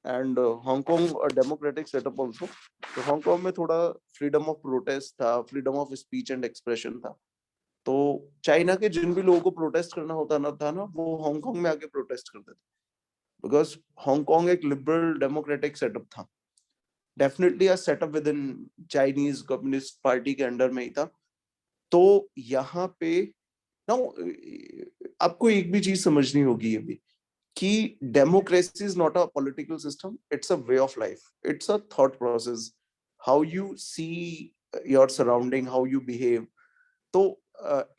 Speaker 2: and Hong Kong a democratic setup also, तो हांगकांग में थोड़ा फ्रीडम ऑफ प्रोटेस्ट था, freedom of speech and expression था। तो चाइना के जिन भी लोगों को प्रोटेस्ट करना होता था ना, वो हांगकांग में आके प्रोटेस्ट करते थे, बिकॉज हांगकांग एक लिबरल डेमोक्रेटिक सेटअप था, definitely a setup with in Chinese communist party के अंडर में ही था। तो यहाँ पे ना आपको एक भी चीज समझनी होगी ये भी, कि democracy is not a political system, it's a way of life, it's a thought process, how you see your surrounding, how you behave. तो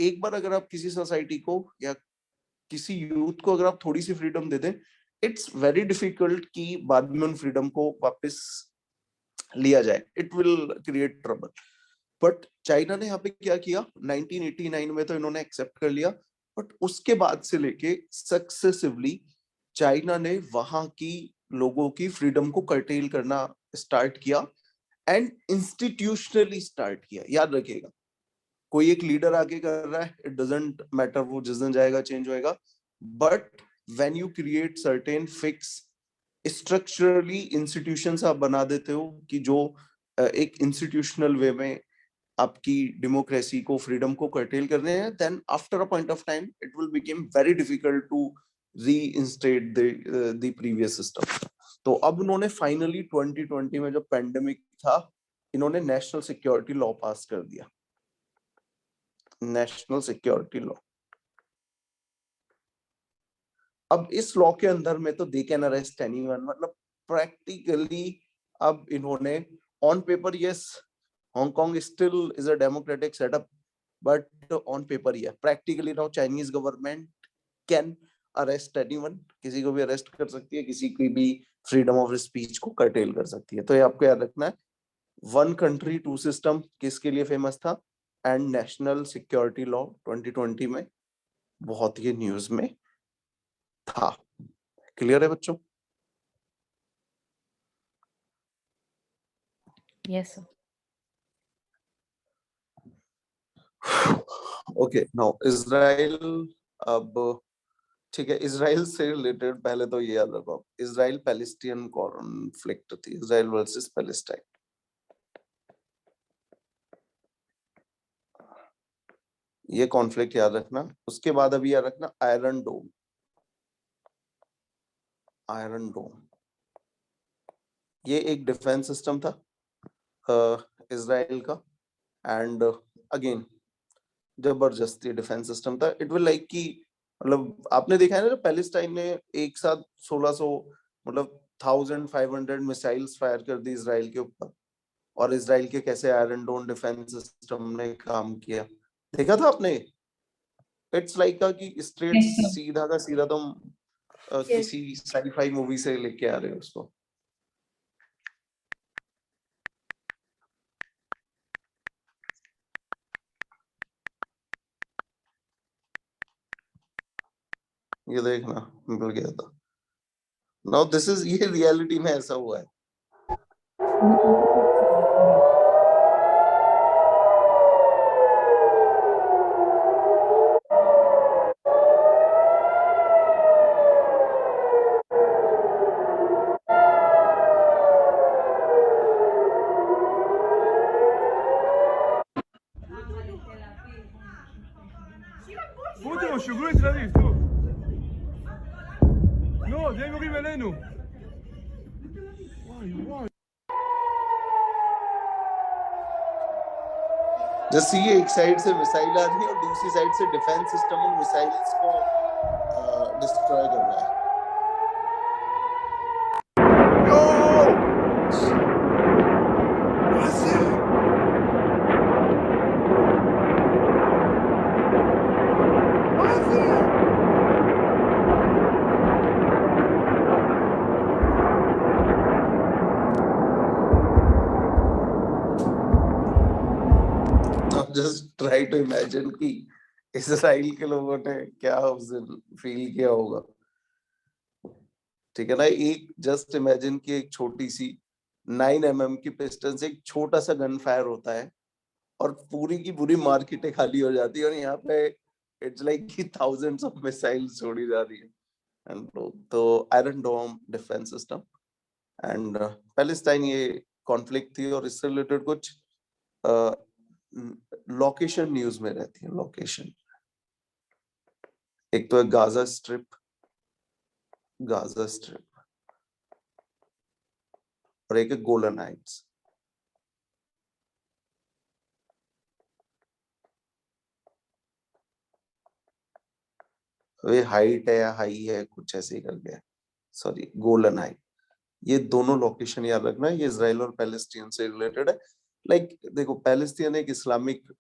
Speaker 2: एक बार अगर आप किसी सोसाइटी को या किसी यूथ को अगर आप थोड़ी सी फ्रीडम दे दें, इट्स वेरी डिफिकल्ट कि बाद में उन फ्रीडम को वापस लिया जाए, it will create trouble. But China ने यहाँ पे क्या किया, 1989 में तो इन्होंने एक्सेप्ट कर लिया बट उसके बाद से लेके सक्सेसिवली चाइना ने वहां की लोगों की फ्रीडम को कर्टेल करना स्टार्ट किया एंड इंस्टीट्यूशनली स्टार्ट किया। याद रखिएगा, कोई एक लीडर आके कर रहा है, इट डजंट मैटर, वो जिस दिन जाएगा चेंज होएगा, but when you create certain fix structurally institutions आप बना देते हो कि जो एक इंस्टीट्यूशनल वे में आपकी डेमोक्रेसी को, फ्रीडम को कर्टेल कर रहे हैं, then after a point of time it will become very difficult to reinstate the previous system. तो अब उन्होंने फाइनली 2020 में, जब पेंडेमिक था, इन्होंने नेशनल सिक्योरिटी लॉ पास कर दिया, नेशनल सिक्योरिटी लॉ। अब इस लॉ के अंदर में तो दे कैन अरेस्ट एनीवन, मतलब प्रैक्टिकली अब इन्होंने on paper, yes Hong Kong still is a democratic setup, but on paper ये practically now Chinese government can arrest anyone, किसी को भी अरेस्ट कर सकती है, किसी की भी फ्रीडम ऑफ स्पीच को कर्टेल कर सकती है। तो ये आपको याद रखना है, वन कंट्री टू सिस्टम किसके लिए फेमस था, एंड नेशनल सिक्योरिटी लॉ 2020 में बहुत ही न्यूज में था। क्लियर है बच्चों?
Speaker 6: Yes sir.
Speaker 2: Okay, now Israel. अब ठीक है, इजराइल से रिलेटेड पहले तो ये याद रखो, इजराइल पैलेस्टीन कॉन्फ्लिक्ट थी, इजराइल वर्सेस पैलेस्टाइन। ये कॉन्फ्लिक्ट याद रखना। उसके बाद अभी याद रखना आयरन डोम। आयरन डोम ये एक डिफेंस सिस्टम था इजराइल का, एंड अगेन जबरदस्ती डिफेंस सिस्टम था। इट विल लाइक कि, मतलब आपने देखा है ना, पैलेस्टाइन ने एक साथ 1600 मतलब 1500 मिसाइल्स फायर कर दी इजराइल के ऊपर, और इजराइल के कैसे आयरन डोम डिफेंस सिस्टम ने काम किया, देखा था आपने? इट्स लाइक कि स्ट्रेट
Speaker 5: Yes, sir.
Speaker 2: सीधा का सीधा तुम किसी साई-फाई मूवी से लेके आ रहे हो उसको। ये देखना, मिल गया था। नाउ दिस इज, ये रियलिटी में ऐसा हुआ है।
Speaker 7: בוטו, שוגרו ישראלים, טוב. לא, זה הם יורים אלינו. וואי, וואי.
Speaker 2: जैसे ये एक साइड से मिसाइल आ रही है और दूसरी साइड से डिफेंस सिस्टम उन मिसाइल्स को डिस्ट्रॉय कर रहा है। जस्ट ट्राई टू इमेजिन कि इजराइल के लोगों ने क्या उस दिन फील किया होगा। ठीक है ना, एक जस्ट इमेजिन कि एक छोटी सी 9 mm की पिस्टन से एक छोटा सा गन फायर होता है और पूरी की पूरी मार्केटें खाली हो जाती है, और यहाँ पे इट्स लाइक कि थाउजेंड्स ऑफ मिसाइल्स छोड़ी जा रही है। एंड तो iron dome defence system and Palestine ये कॉन्फ्लिक्ट थी, और इससे रिलेटेड कुछ लोकेशन न्यूज में रहती है। लोकेशन एक तो है गाजा स्ट्रिप, और एक है गोलन हाइट्स। वे हाइट है या हाई है, कुछ ऐसे ही करके, सॉरी गोलन हाइट। ये दोनों लोकेशन याद रखना, ये इजराइल और पैलेस्टीन से रिलेटेड है। लाइक देखो, पैलेस्टीन एक इस्लामिक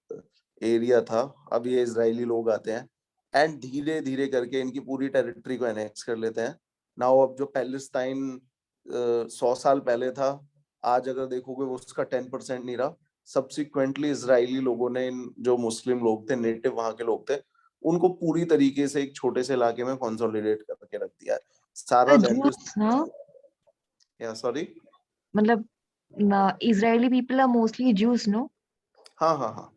Speaker 2: एरिया था, अब ये इजरायली लोग आते हैं एंड धीरे धीरे करके इनकी पूरी टेरिटरी को एनेक्स कर लेते हैं। नाउ अब जो पैलेस्टाइन 100 साल पहले था, आज अगर देखोगे वो उसका 10% नहीं रहा। सब्सिक्वेंटली इजरायली लोगों ने, जो मुस्लिम लोग थे, नेटिव वहां के लोग थे, उनको पूरी तरीके से एक छोटे से इलाके में कंसोलिडेट करके रख दिया है सारा लैंग्वेज।
Speaker 6: Jews, no?
Speaker 2: या सॉरी,
Speaker 6: मतलब Israeli people are mostly Jews, no?
Speaker 2: हाँ हाँ हाँ,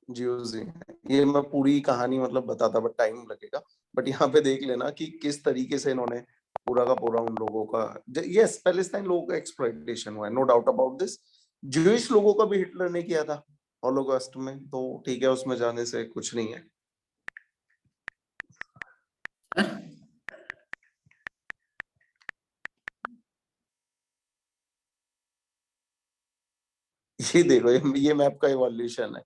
Speaker 2: ज्यूज ही हैं। ये मैं पूरी कहानी मतलब बताता बट टाइम लगेगा, बट यहाँ पे देख लेना कि किस तरीके से इन्होंने पूरा का पूरा उन लोगों का, यस पैलेस्टाइन लोगों का एक्सप्लॉइटेशन हुआ है, no doubt about this. Jewish लोगों का भी हिटलर ने किया था हॉलोकॉस्ट में, तो ठीक है, उसमें जाने से कुछ नहीं है। ये देखो, ये मैप का इवोल्यूशन है।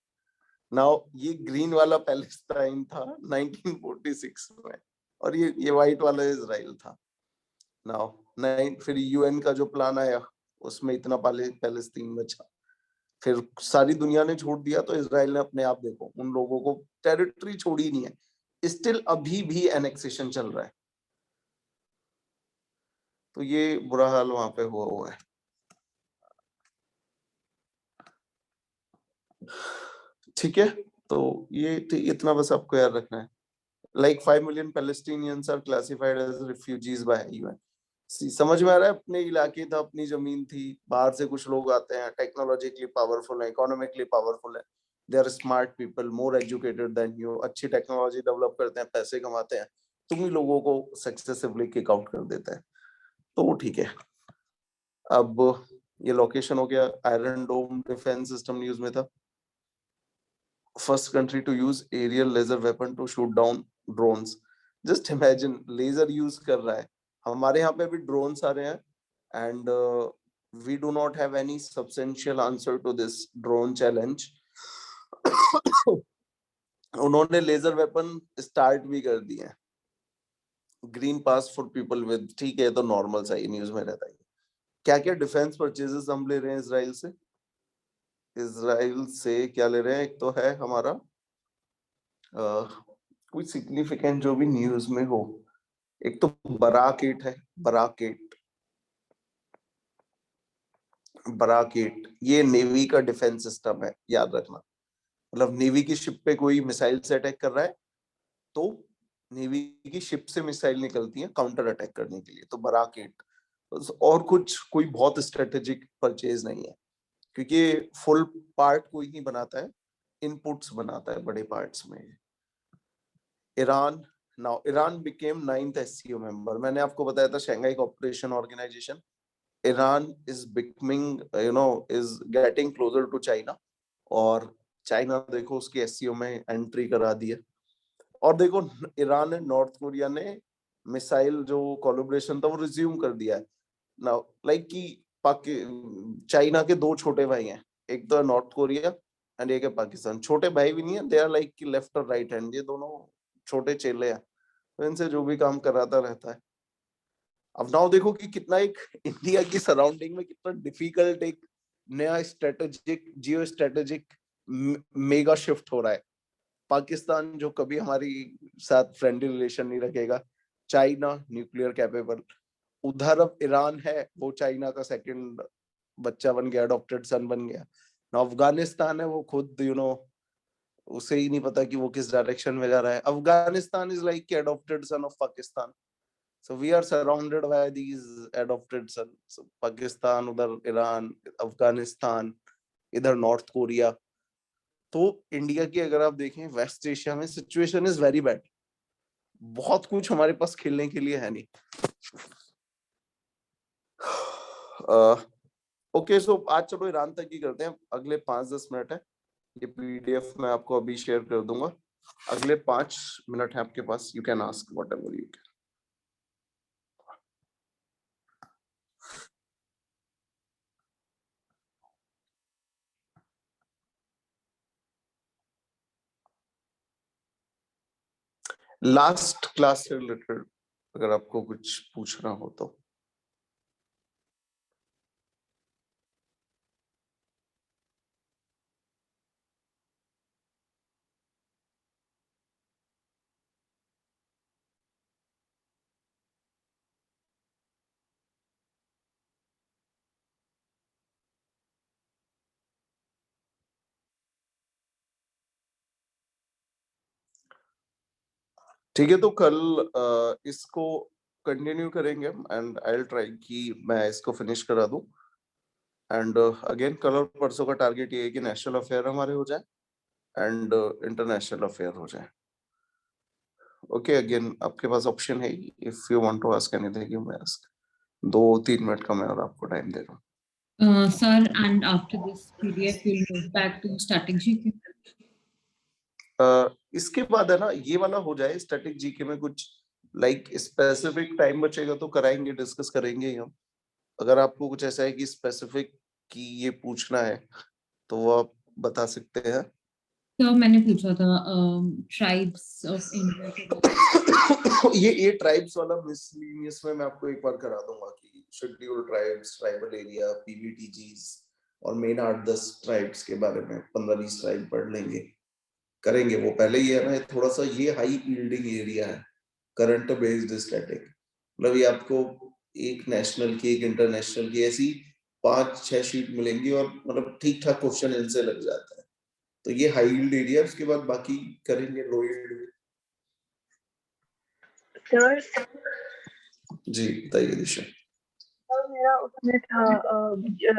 Speaker 2: नाउ ये ग्रीन वाला पैलेस्टाइन था 1946 में, और ये व्हाइट वाला इजराइल था। नाउ फिर यूएन का जो प्लान आया उसमें इतना पैलेस्तीन बचा, फिर सारी दुनिया ने छोड़ दिया, तो इजराइल ने अपने आप देखो उन लोगों को टेरिटरी छोड़ी नहीं है, स्टिल अभी भी एनेक्सेशन चल रहा है। तो ये बुरा हाल वहां पे हुआ है। ठीक है, तो ये इतना बस आपको याद रखना है। Like 5 million Palestinians are classified as refugees by UN. समझ में आ रहा है, अपने इलाके था, अपनी जमीन थी, बाहर से कुछ लोग आते हैं, टेक्नोलॉजिकली पावरफुल है, इकोनॉमिकली पावरफुल है, they are smart people, more educated than you, अच्छी टेक्नोलॉजी डेवलप करते हैं, पैसे कमाते हैं, तुम ही लोगों को सक्सेसिवली किक आउट कर देते हैं। तो वो ठीक है। अब ये लोकेशन हो गया। Iron dome defence system news में था, first country to use aerial laser weapon to shoot down drones. Just imagine, laser use कर रहा है, हमारे यहाँ पे भी ड्रोन्स आ रहे हैं, and we do not have any substantial answer to this drone challenge. उन्होंने लेजर वेपन स्टार्ट भी कर दिए हैं। Green pass for people with, ठीक है, तो नॉर्मल सा ही न्यूज में रहता है। क्या क्या डिफेंस परचेजेस हम ले रहे हैं इसराइल से? इसराइल से क्या ले रहे हैं? एक तो है हमारा कोई सिग्निफिकेंट जो भी न्यूज में हो, एक तो बराकेट है, बराकेट, बराकेट ये नेवी का डिफेंस सिस्टम है, याद रखना। मतलब नेवी की शिप पे कोई मिसाइल से अटैक कर रहा है, तो नेवी की शिप से मिसाइल निकलती है काउंटर अटैक करने के लिए, तो बराकेट। और कुछ कोई बहुत स्ट्रेटेजिक परचेज नहीं है, क्योंकि फुल पार्ट कोई नहीं बनाता है, इनपुट्स बनाता है बड़े पार्ट्स में। Iran, now Iran became 9th SCO member. मैंने आपको बताया था Shanghai Cooperation Organisation, Iran is becoming is getting closer to China, और चाइना देखो उसकी SCO में एंट्री करा दी है। और देखो ईरान एंड नॉर्थ कोरिया ने मिसाइल जो कोलैबोरेशन था वो रिज्यूम कर दिया है। नाउ लाइक कि चाइना के दो छोटे भाई हैं, एक तो है नॉर्थ कोरिया एंड एक है पाकिस्तान। छोटे भाई भी नहीं है, दे आर लाइक कि लेफ्ट और राइट हैंड, ये दोनों छोटे चेले हैं, तो इनसे जो भी काम कराता रहता है। अब नाउ देखो कि कितना एक इंडिया की सराउंडिंग में कितना डिफिकल्ट एक नया strategic, geo strategic mega shift हो रहा है। पाकिस्तान जो कभी हमारी साथ फ्रेंडली रिलेशन नहीं रखेगा, चाइना न्यूक्लियर कैपेबल, उधर अब ईरान है, वो चाइना का सेकंड बच्चा बन गया, अडॉप्टेड सन बन गया। ना अफगानिस्तान है, वो खुद उसे ही नहीं पता कि वो किस डायरेक्शन में जा रहा है। Afghanistan is like adopted son of Pakistan, so we are surrounded by these adopted sons, so Pakistan, उधर ईरान, अफगानिस्तान, इधर नॉर्थ कोरिया। तो इंडिया की अगर आप देखें वेस्ट एशिया में सिचुएशन इज वेरी बैड, बहुत कुछ हमारे पास खेलने के लिए है नहीं। ओके, सो आज चलो ईरान तक ही करते हैं, अगले 5-10 मिनट है, ये PDF मैं आपको अभी शेयर कर दूंगा, अगले 5 मिनट है आपके पास, you can ask whatever you can. Last class से रिलेटेड अगर आपको कुछ पूछना हो तो। ठीक है, तो कल इसको कंटिन्यू करेंगे एंड आई विल ट्राई कि मैं इसको फिनिश करा दूं। एंड अगेन कल और परसों का टारगेट ये है कि नेशनल अफेयर हमारे हो जाए एंड इंटरनेशनल अफेयर हो जाए। ओके, अगेन आपके पास ऑप्शन है, if you want to ask anything you may ask. 2-3 minute का मैं और आपको टाइम दे रहा हूँ।
Speaker 5: Sir, and after this PDF, you'll move back to static GK.
Speaker 2: इसके बाद है ना, ये वाला हो जाए स्टैटिक जीके में कुछ लाइक स्पेसिफिक टाइम बचेगा तो कराएंगे, डिस्कस करेंगे ही हम। अगर आपको कुछ ऐसा है कि स्पेसिफिक कि ये पूछना है तो वो आप बता सकते हैं।
Speaker 5: तो मैंने पूछा था ट्राइब्स ऑफ इंडिया।
Speaker 2: ये ट्राइब्स वाला मिसलेनियस में मैं आपको एक बार करा दूंगा कि scheduled tribes, tribal area, PVTGs और मेन 8-10 ट्राइब्स के बारे में 15-20 ट्राइब पढ़ लेंगे, करेंगे वो। पहले ये है ना, थोड़ा सा ये हाई यील्डिंग एरिया है, करंट बेस्ड स्टैटिक, मतलब ये आपको एक नेशनल की एक इंटरनेशनल की ऐसी 5-6 शीट मिलेंगी और मतलब ठीक ठाक क्वेश्चन इनसे लग जाता है। तो ये हाई यील्ड एरिया, उसके बाद बाकी करेंगे लो यील्ड।
Speaker 1: सर
Speaker 2: जी बताइए दिशा।
Speaker 1: और मेरा उसमें था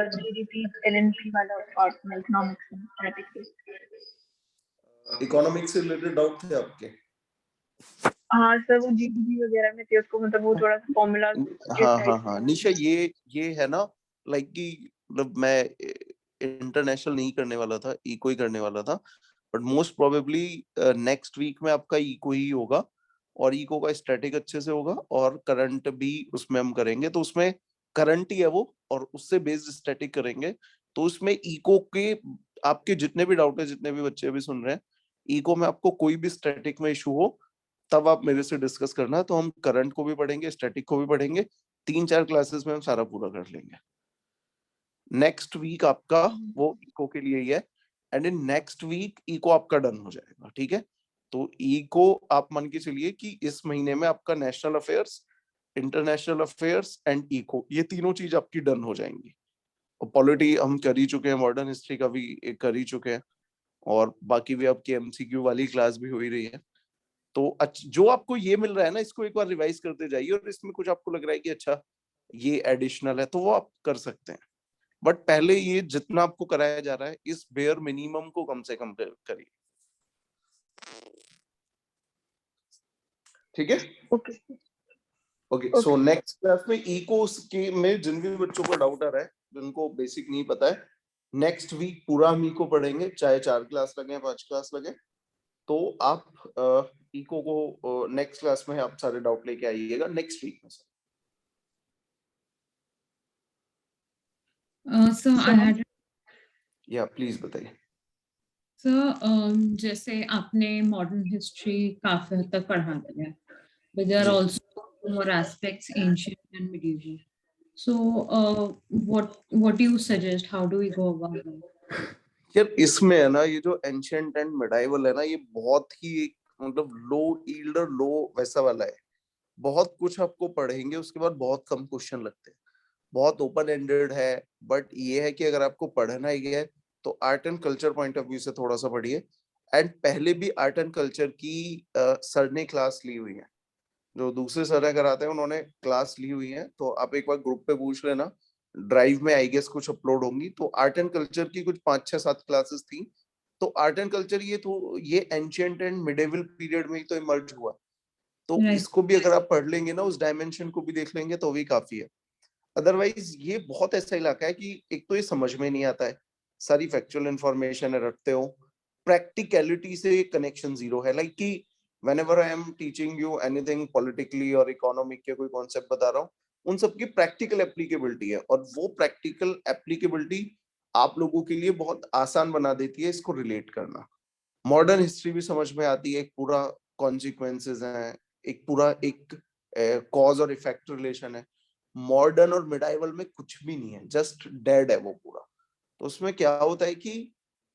Speaker 1: जीडीपी एलएनपी वाला पार्ट में, इकोनॉमिक्स में, स्टैटिस्टिक्स।
Speaker 2: इकोनॉमिक्स से रिलेटेड डाउट थे आपके?
Speaker 1: हाँ सर, वो जीडीपी वगैरह में थे, उसको मतलब वो थोड़ा सा फॉर्मूला।
Speaker 2: हाँ निशा, ये है ना लाइक कि मतलब मैं इंटरनेशनल नहीं करने वाला था, इको ही करने वाला था, but most probably next week में आपका इको ही होगा और इको का स्टैटिक अच्छे से होगा और करंट भी उसमें हम करेंगे। तो उसमें करंट ही है वो और उससे बेस्ड स्टैटिक करेंगे। तो उसमें इको के आपके जितने भी डाउट है, जितने भी बच्चे भी सुन रहे हैं, इको में आपको कोई भी स्टैटिक में इशू हो तब आप मेरे से डिस्कस करना। तो हम करंट को भी पढ़ेंगे, स्टैटिक को भी पढ़ेंगे, 3-4 क्लासेस में हम सारा पूरा कर लेंगे। नेक्स्ट वीक आपका वो इको के लिए ही है and in next week eco आपका डन हो जाएगा। ठीक है, तो इको आप मान के चलिए कि इस महीने में आपका national affairs, international affairs and eco, ये तीनों चीज आपकी डन हो जाएंगी। और पॉलिटी हम कर ही चुके हैं, मॉडर्न हिस्ट्री का भी एक कर ही चुके हैं और बाकी भी आपकी एमसीक्यू वाली क्लास भी हो ही रही है। तो जो आपको ये मिल रहा है ना, इसको एक बार रिवाइज करते जाइए और इसमें कुछ आपको लग रहा है कि अच्छा ये एडिशनल है तो वो आप कर सकते हैं, बट पहले ये जितना आपको कराया जा रहा है इस बेयर मिनिमम को कम से कम करिए। ठीक है,
Speaker 1: okay
Speaker 2: okay. So next class में इको के में जिन भी बच्चों को डाउट आ रहा है, जिनको बेसिक नहीं पता है, नेक्स्ट वीक पूरा हम इको पढ़ेंगे, चाहे 4 क्लास लगे 5 क्लास लगे। तो आप इको को नेक्स्ट क्लास में आप सारे डाउट लेके आइएगा नेक्स्ट वीक में।
Speaker 5: So I had
Speaker 2: या प्लीज बताइए।
Speaker 5: जैसे आपने मॉडर्न हिस्ट्री काफी हद तक पढ़ा दिया, but there are also more aspects ancient and medieval. So what do you suggest? How do we go about it?
Speaker 2: यार इसमें है ना, ये जो एंशिएंट एंड मिडाइवल है ना, ये बहुत ही मतलब लो यील्ड और लो वैसा वाला है। बहुत कुछ आपको पढ़ेंगे, उसके बाद बहुत कम क्वेश्चन लगते हैं, बहुत ओपन एंडेड है। बट ये है कि अगर आपको पढ़ना ही है तो art and culture point of view से थोड़ा सा पढ़िए। एंड पहले भी आर्ट एंड कल्चर की सर ने क्लास ली हुई है, जो दूसरे सर कराते हैं उन्होंने क्लास ली हुई है, तो आप एक बार ग्रुप पे पूछ लेना, ड्राइव में आई गेस कुछ अपलोड होंगी। तो आर्ट एंड कल्चर की कुछ 5-6-7 क्लासेस थी। तो आर्ट एंड कल्चर ये एंशिएंट एंड मिडिवल पीरियड में ही तो इमर्ज हुआ। तो इसको भी अगर आप पढ़ लेंगे ना, उस डायमेंशन को भी देख लेंगे तो भी काफी है। अदरवाइज ये बहुत ऐसा इलाका है कि एक तो ये समझ में नहीं आता है, सारी फैक्चुअल इंफॉर्मेशन रखते हो, प्रैक्टिकलिटी से कनेक्शन जीरो है। लाइक कि whenever I am teaching you anything politically और इकोनॉमिक के कोई कॉन्सेप्ट बता रहा हूँ, उन सब की प्रैक्टिकल एप्लीकेबिलिटी है और वो प्रैक्टिकल एप्लीकेबिलिटी आप लोगों के लिए बहुत आसान बना देती है इसको रिलेट करना। मॉडर्न हिस्ट्री भी समझ में आती है, एक पूरा कॉन्सिक्वेंसेस हैं, एक पूरा एक कॉज और इफेक्ट रिलेशन है। मॉडर्न और मिडाइवल में कुछ भी नहीं है, जस्ट डेड है वो पूरा। तो उसमें क्या होता है कि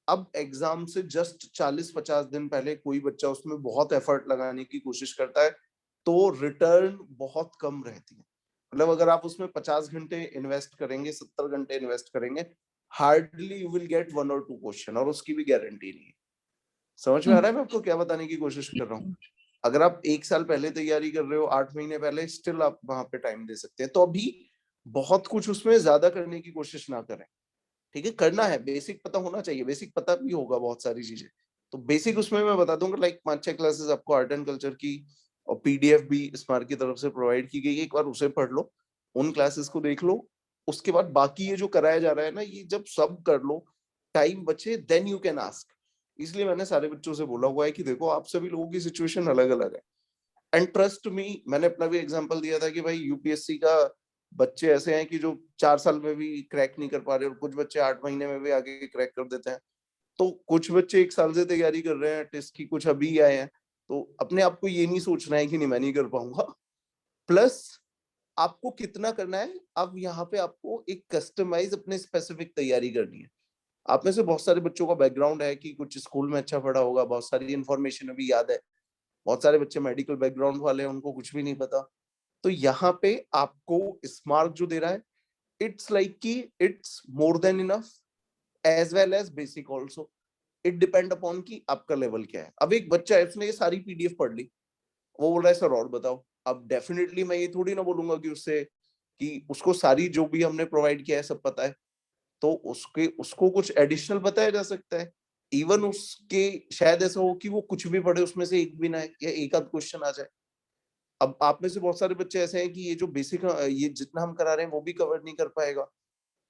Speaker 2: अब एग्जाम से जस्ट 40-50 दिन पहले कोई बच्चा उसमें बहुत एफर्ट लगाने की कोशिश करता है तो रिटर्न बहुत कम रहती है। मतलब अगर आप उसमें 50 घंटे इन्वेस्ट करेंगे, 70 घंटे इन्वेस्ट करेंगे, हार्डली यू विल गेट 1 और 2 क्वेश्चन, और उसकी भी गारंटी नहीं है। समझ में आ रहा है मैं आपको क्या बताने की कोशिश कर रहा हूँ? अगर आप 1 साल पहले तैयारी कर रहे हो, 8 महीने पहले, स्टिल आप वहां पे टाइम दे सकते हैं। तो अभी बहुत कुछ उसमें ज्यादा करने की कोशिश ना करें, ठीक है। करना है, बेसिक पता होना चाहिए, बेसिक पता भी होगा बहुत सारी चीजें। तो बेसिक उसमें मैं बता दूंगा, लाइक 5-6 क्लासेस आपको आर्ट एंड कल्चर की, और पीडीएफ भी स्मार्ट की तरफ से प्रोवाइड की गई है, एक बार उसे पढ़ लो, उन क्लासेस को देख लो। उसके बाद बाकी ये जो कराया जा रहा है ना, ये जब सब कर लो, टाइम बचे, देन यू कैन आस्क। इसलिए मैंने सारे बच्चों से बोला हुआ है कि देखो आप सभी लोगों की सिचुएशन अलग अलग है, एंड ट्रस्ट मी, मैंने अपना भी एग्जांपल दिया था कि भाई यूपीएससी का बच्चे ऐसे हैं कि जो 4 साल में भी क्रैक नहीं कर पा रहे, और कुछ बच्चे 8 महीने में भी आगे क्रैक कर देते हैं। तो कुछ बच्चे 1 साल से तैयारी कर रहे हैं टेस्ट की, कुछ अभी आए हैं। तो अपने आप को ये नहीं सोचना है कि नहीं मैं नहीं कर पाऊंगा। प्लस आपको कितना करना है, अब यहाँ पे आपको एक कस्टमाइज अपने स्पेसिफिक तैयारी करनी है। आप में से बहुत सारे बच्चों का बैकग्राउंड है कि कुछ स्कूल में अच्छा पढ़ा होगा, बहुत सारी इंफॉर्मेशन अभी याद है। बहुत सारे बच्चे मेडिकल बैकग्राउंड वाले हैं, उनको कुछ भी नहीं पता। तो यहाँ पे आपको स्मार्ट जो दे रहा है, इट्स लाइक कि it's more than enough, as well as basic also. It depend upon कि आपका लेवल क्या है। अब एक बच्चा है, उसने ये सारी पीडीएफ पढ़ ली, वो बोल रहा है सर और बताओ। अब डेफिनेटली मैं ये थोड़ी ना बोलूंगा कि उससे कि उसको सारी जो भी हमने प्रोवाइड किया है सब पता है, तो उसको कुछ एडिशनल बताया जा सकता है। इवन उसके शायद ऐसा हो कि वो कुछ भी पढ़े, उसमें से एक भी ना है, या एक आध क्वेश्चन आ जाए। अब आप में से बहुत सारे बच्चे ऐसे हैं कि ये जो बेसिक, ये जितना हम करा रहे हैं वो भी कवर नहीं कर पाएगा।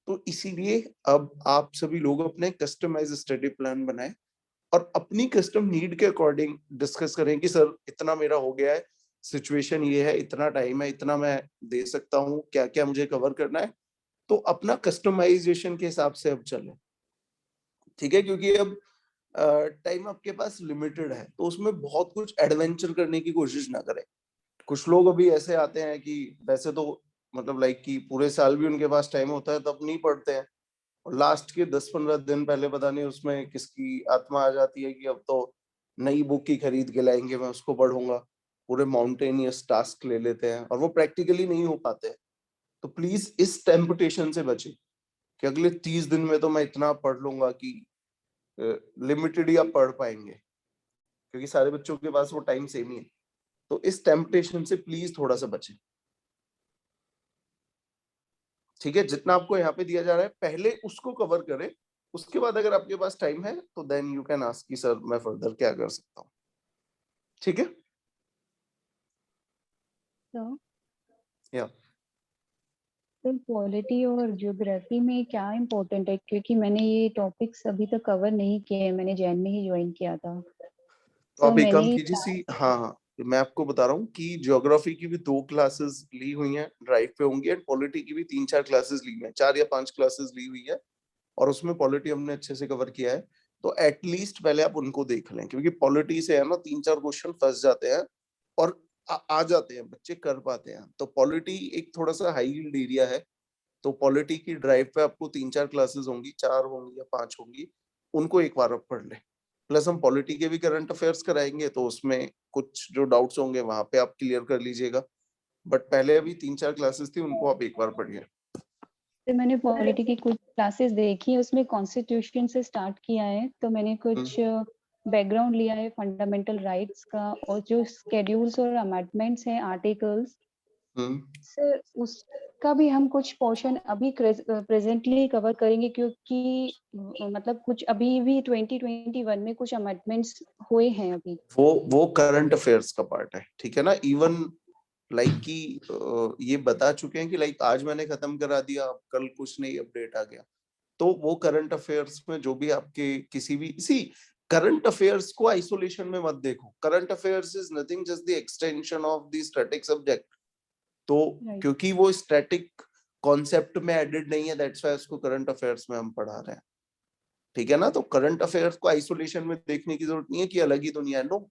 Speaker 2: तो इसीलिए अब आप सभी लोग अपने कस्टमाइज स्टडी प्लान बनाएं, और अपनी कस्टम नीड के अकॉर्डिंग डिस्कस करें कि सर इतना मेरा हो गया है, सिचुएशन ये है, इतना टाइम है, इतना मैं दे सकता हूँ, क्या क्या मुझे कवर करना है। तो अपना कस्टमाइजेशन के हिसाब से अब चलें, ठीक है। क्योंकि अब टाइम आपके पास लिमिटेड है, तो उसमें बहुत कुछ एडवेंचर करने की कोशिश ना करें। कुछ लोग अभी ऐसे आते हैं कि वैसे तो मतलब लाइक कि पूरे साल भी उनके पास टाइम होता है तब नहीं पढ़ते हैं, और लास्ट के 10-15 दिन पहले पता नहीं उसमें किसकी आत्मा आ जाती है कि अब तो नई बुक ही खरीद के लाएंगे, मैं उसको पढ़ूंगा। पूरे माउंटेनियस टास्क ले लेते हैं और वो प्रैक्टिकली नहीं हो पाते हैं। तो प्लीज इस टेम्पटेशन से बचे कि अगले 30 दिन में तो मैं इतना पढ़ लूंगा कि लिमिटेड ही आप पढ़ पाएंगे, क्योंकि सारे बच्चों के पास वो टाइम सेम ही है। तो इस टेम्पटेशन से प्लीज थोड़ा सा बचें, ठीक है। जितना आपको यहाँ पे दिया जा रहा है पहले उसको कवर करें, उसके बाद अगर आपके पास टाइम है तो देन यू कैन आस्क कि सर मैं फर्दर क्या कर सकता हूँ, ठीक है।
Speaker 8: तो
Speaker 2: या
Speaker 8: पॉलिटी और ज्योग्राफी में क्या इम्पोर्टेंट है, क्योंकि मैंने ये टॉपिक्स अभी तक कवर नहीं किए हैं, मैंने जैन में ही ज्वाइन किया था।
Speaker 2: तो आप एक काम
Speaker 8: मैंने
Speaker 2: कीजिए, सी हाँ हाँ, मैं आपको बता रहा हूँ कि ज्योग्राफी की भी 2 क्लासेस ली हुई हैं, ड्राइव पे होंगी, एंड पॉलिटी की भी 3-4 क्लासेस ली हैं, 4 या 5 क्लासेस ली हुई है, और उसमें पॉलिटी हमने अच्छे से कवर किया है। तो एटलीस्ट पहले आप उनको देख लें, क्योंकि पॉलिटी से है ना 3-4 क्वेश्चन फंस जाते हैं, और आ जाते हैं, बच्चे कर पाते हैं। तो पॉलिटी एक थोड़ा सा हाई यील्ड एरिया है, तो पॉलिटी की ड्राइव पे आपको 3-4 क्लासेस होंगी, 4 होंगी या 5 होंगी, उनको एक बार आप पढ़ लें। प्लस हम पॉलिटी के भी करंट अफेयर्स कराएंगे, तो उसमें कुछ जो डाउट्स होंगे वहां पे आप क्लियर कर लीजिएगा। बट पहले अभी 3-4 क्लासेस थी, उनको आप एक बार पढ़िए।
Speaker 8: मैंने पॉलिटी की कुछ क्लासेस देखी, उसमें कॉन्स्टिट्यूशन से स्टार्ट किया है, तो मैंने कुछ बैकग्राउंड लिया है फंडामेंटल राइट्स का, और जो स्केड्यूल्स और अमेंडमेंट्स हैं, आर्टिकल्स, सर उसका भी हम कुछ पोर्शन अभी प्रेजेंटली कवर करेंगे, क्योंकि मतलब कुछ अभी भी 2021 में कुछ अमेंडमेंट्स हुए हैं अभी।
Speaker 2: वो करंट अफेयर्स का पार्ट है, ठीक है ना। इवन लाइक कि ये बता चुके हैं कि लाइक आज मैंने खत्म करा दिया, अब कल कुछ नहीं अपडेट आ गया। तो वो करंट अफेयर्स में जो भी आपके किसी भी करंट अफेयर्स को आइसोलेशन में मत देखो। Current affairs is nothing, just the extension of the static subject. तो क्योंकि वो स्टैटिक कॉन्सेप्ट में एडेड नहीं है, दैट्स व्हाई उसको करंट अफेयर्स में हम पढ़ा रहे हैं, ठीक है ना। तो करंट अफेयर्स को आइसोलेशन में देखने की जरूरत नहीं है कि अलग ही दुनिया है, no,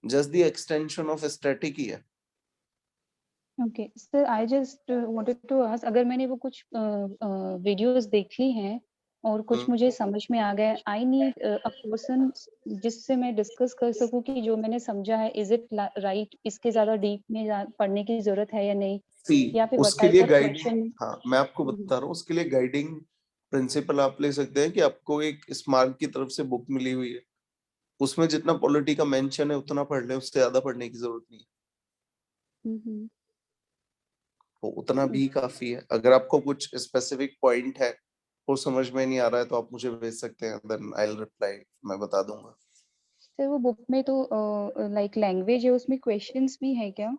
Speaker 2: just the extension of static ही है।
Speaker 8: Okay sir, I just wanted to ask, अगर मैंने वो कुछ वीडियोस देख ली हैं और कुछ मुझे समझ में आ गया, आई नीड अ पर्सन जिससे मैं डिस्कस कर सकूं कि जो मैंने समझा है इज इट राइट, इसके ज्यादा डीप में पढ़ने की जरूरत है या नहीं, या फिर
Speaker 2: उसके लिए गाइडिंग,
Speaker 8: क्वेश्चन।
Speaker 2: हाँ मैं आपको बता रहा हूँ, उसके लिए गाइडिंग प्रिंसिपल आप ले सकते हैं कि आपको एक स्मार्ट की तरफ से बुक मिली हुई है, उसमें जितना पॉलिटी का मेंशन है उतना पढ़ ले, उससे ज्यादा पढ़ने की जरूरत नहीं है, तो उतना भी काफी है। अगर आपको कुछ स्पेसिफिक पॉइंट है वो समझ में नहीं आ रहा है तो आप मुझे भेज सकते हैं, देन आई विल रिप्लाई, मैं बता दूंगा।
Speaker 8: सर वो बुक में तो लाइक लैंग्वेज है, उसमें क्वेश्चंस भी है क्या?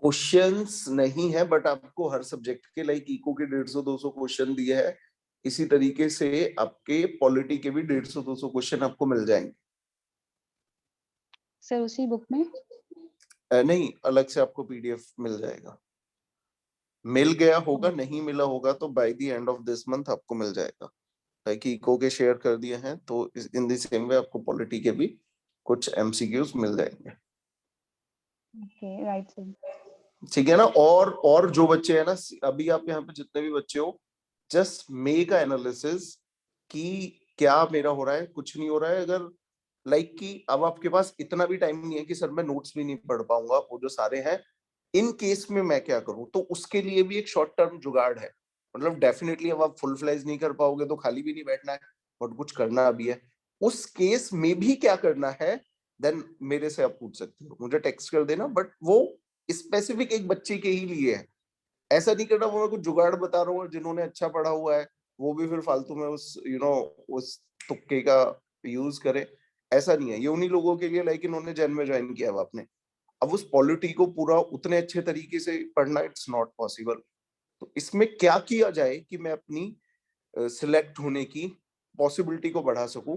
Speaker 2: क्वेश्चंस नहीं है, बट आपको हर सब्जेक्ट के लाइक इको के 150-200 क्वेश्चन दिए हैं, इसी तरीके से आपके पॉलिटी के भी 150-200 क्वेश्चन आपको मिल जाएंगे।
Speaker 8: सर उसी बुक में?
Speaker 2: नहीं, अलग से आपको पीडीएफ मिल जाएगा। मिल गया होगा, नहीं मिला होगा तो by the end of this month आपको मिल जाएगा। लाइक इको के शेयर कर दिए हैं तो इन द सेम वे आपको पॉलिटी के भी कुछ एमसीक्यूज मिल जाएंगे।
Speaker 8: Okay, right sir.
Speaker 2: ठीक है ना। और जो बच्चे हैं ना, अभी आप यहाँ पे जितने भी बच्चे हो, जस्ट मेक अ एनालिसिस कि क्या मेरा हो रहा है, कुछ नहीं हो रहा है। अगर लाइक कि अब आपके पास इतना भी टाइम नहीं है कि सर मैं नोट्स भी नहीं पढ़ पाऊंगा, वो जो सारे हैं, इन केस में मैं क्या करूं, तो उसके लिए भी एक शॉर्ट टर्म जुगाड़ है। मतलब डेफिनेटली अब आप फुल फ्लेज नहीं कर पाओगे तो खाली भी नहीं बैठना है, बट कुछ करना भी है। उस केस में भी क्या करना है, देन मेरे से आप पूछ सकते हो, मुझे टेक्स्ट कर देना, बट वो स्पेसिफिक एक बच्चे के ही लिए है। ऐसा नहीं करना वो मैं कुछ जुगाड़ बता रहा हूँ, जिन्होंने अच्छा पढ़ा हुआ है वो भी फिर फालतू में उस उस तुक्के का यूज करे, ऐसा नहीं है। ये उन्हीं लोगों के लिए लाइक इन्होंने जैन में ज्वाइन किया हुआ आपने, अब उस पॉलिटी को पूरा उतने अच्छे तरीके से पढ़ना इट्स नॉट पॉसिबल। तो इसमें क्या किया जाए कि मैं अपनी सिलेक्ट होने की पॉसिबिलिटी को बढ़ा सकूं,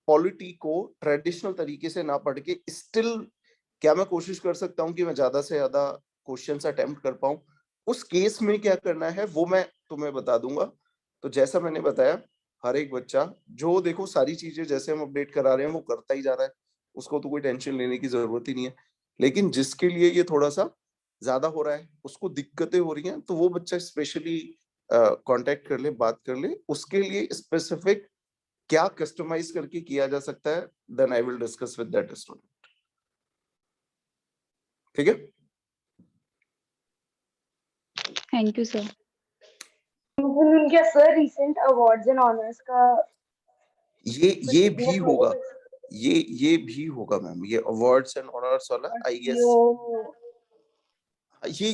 Speaker 2: पॉलिटी को ट्रेडिशनल तरीके से ना पढ़ के स्टिल क्या मैं कोशिश कर सकता हूं कि मैं ज्यादा से ज्यादा क्वेश्चंस अटेम्प्ट कर पाऊं। उस केस में क्या करना है वो मैं तुम्हें बता दूंगा। तो जैसा मैंने बताया, हर एक बच्चा जो देखो सारी चीजें जैसे हम अपडेट करा रहे हैं वो करता ही जा रहा है, उसको तो कोई टेंशन लेने की जरूरत ही नहीं है। लेकिन जिसके लिए ये थोड़ा सा ज्यादा हो रहा है, उसको दिक्कतें हो रही हैं, तो वो बच्चा स्पेशली कांटेक्ट कर ले, बात कर ले, उसके लिए स्पेसिफिक क्या कस्टमाइज करके किया जा सकता है, then I will discuss with that student. ठीक है।
Speaker 8: Thank you sir.
Speaker 1: क्या sir recent awards and honours का
Speaker 2: ये भी होगा, ये भी होगा मैम, ये अवार्ड्स एंड ऑनर्स वाला आई गेस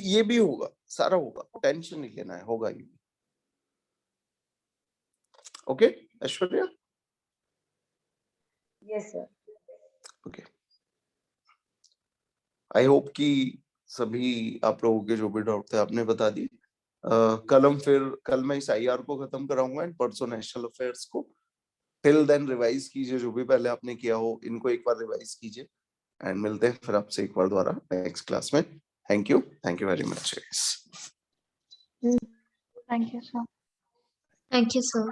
Speaker 2: ये भी होगा, सारा होगा, टेंशन नहीं लेना है, होगा ये। Okay Aishwarya.
Speaker 1: Yes sir.
Speaker 2: Okay, I hope कि सभी आप लोगों के जो भी डाउट थे आपने बता दी। कल मैं इस आईआर को खत्म कराऊंगा एंड परसों नेशनल अफेयर्स को। टिल देन रिवाइज कीजिए, जो भी पहले आपने किया हो इनको एक बार रिवाइज कीजिए, एंड मिलते हैं फिर आपसे एक बार दोबारा नेक्स्ट क्लास में। Thank you very much.
Speaker 6: Thank you, sir.
Speaker 3: Thank you, sir.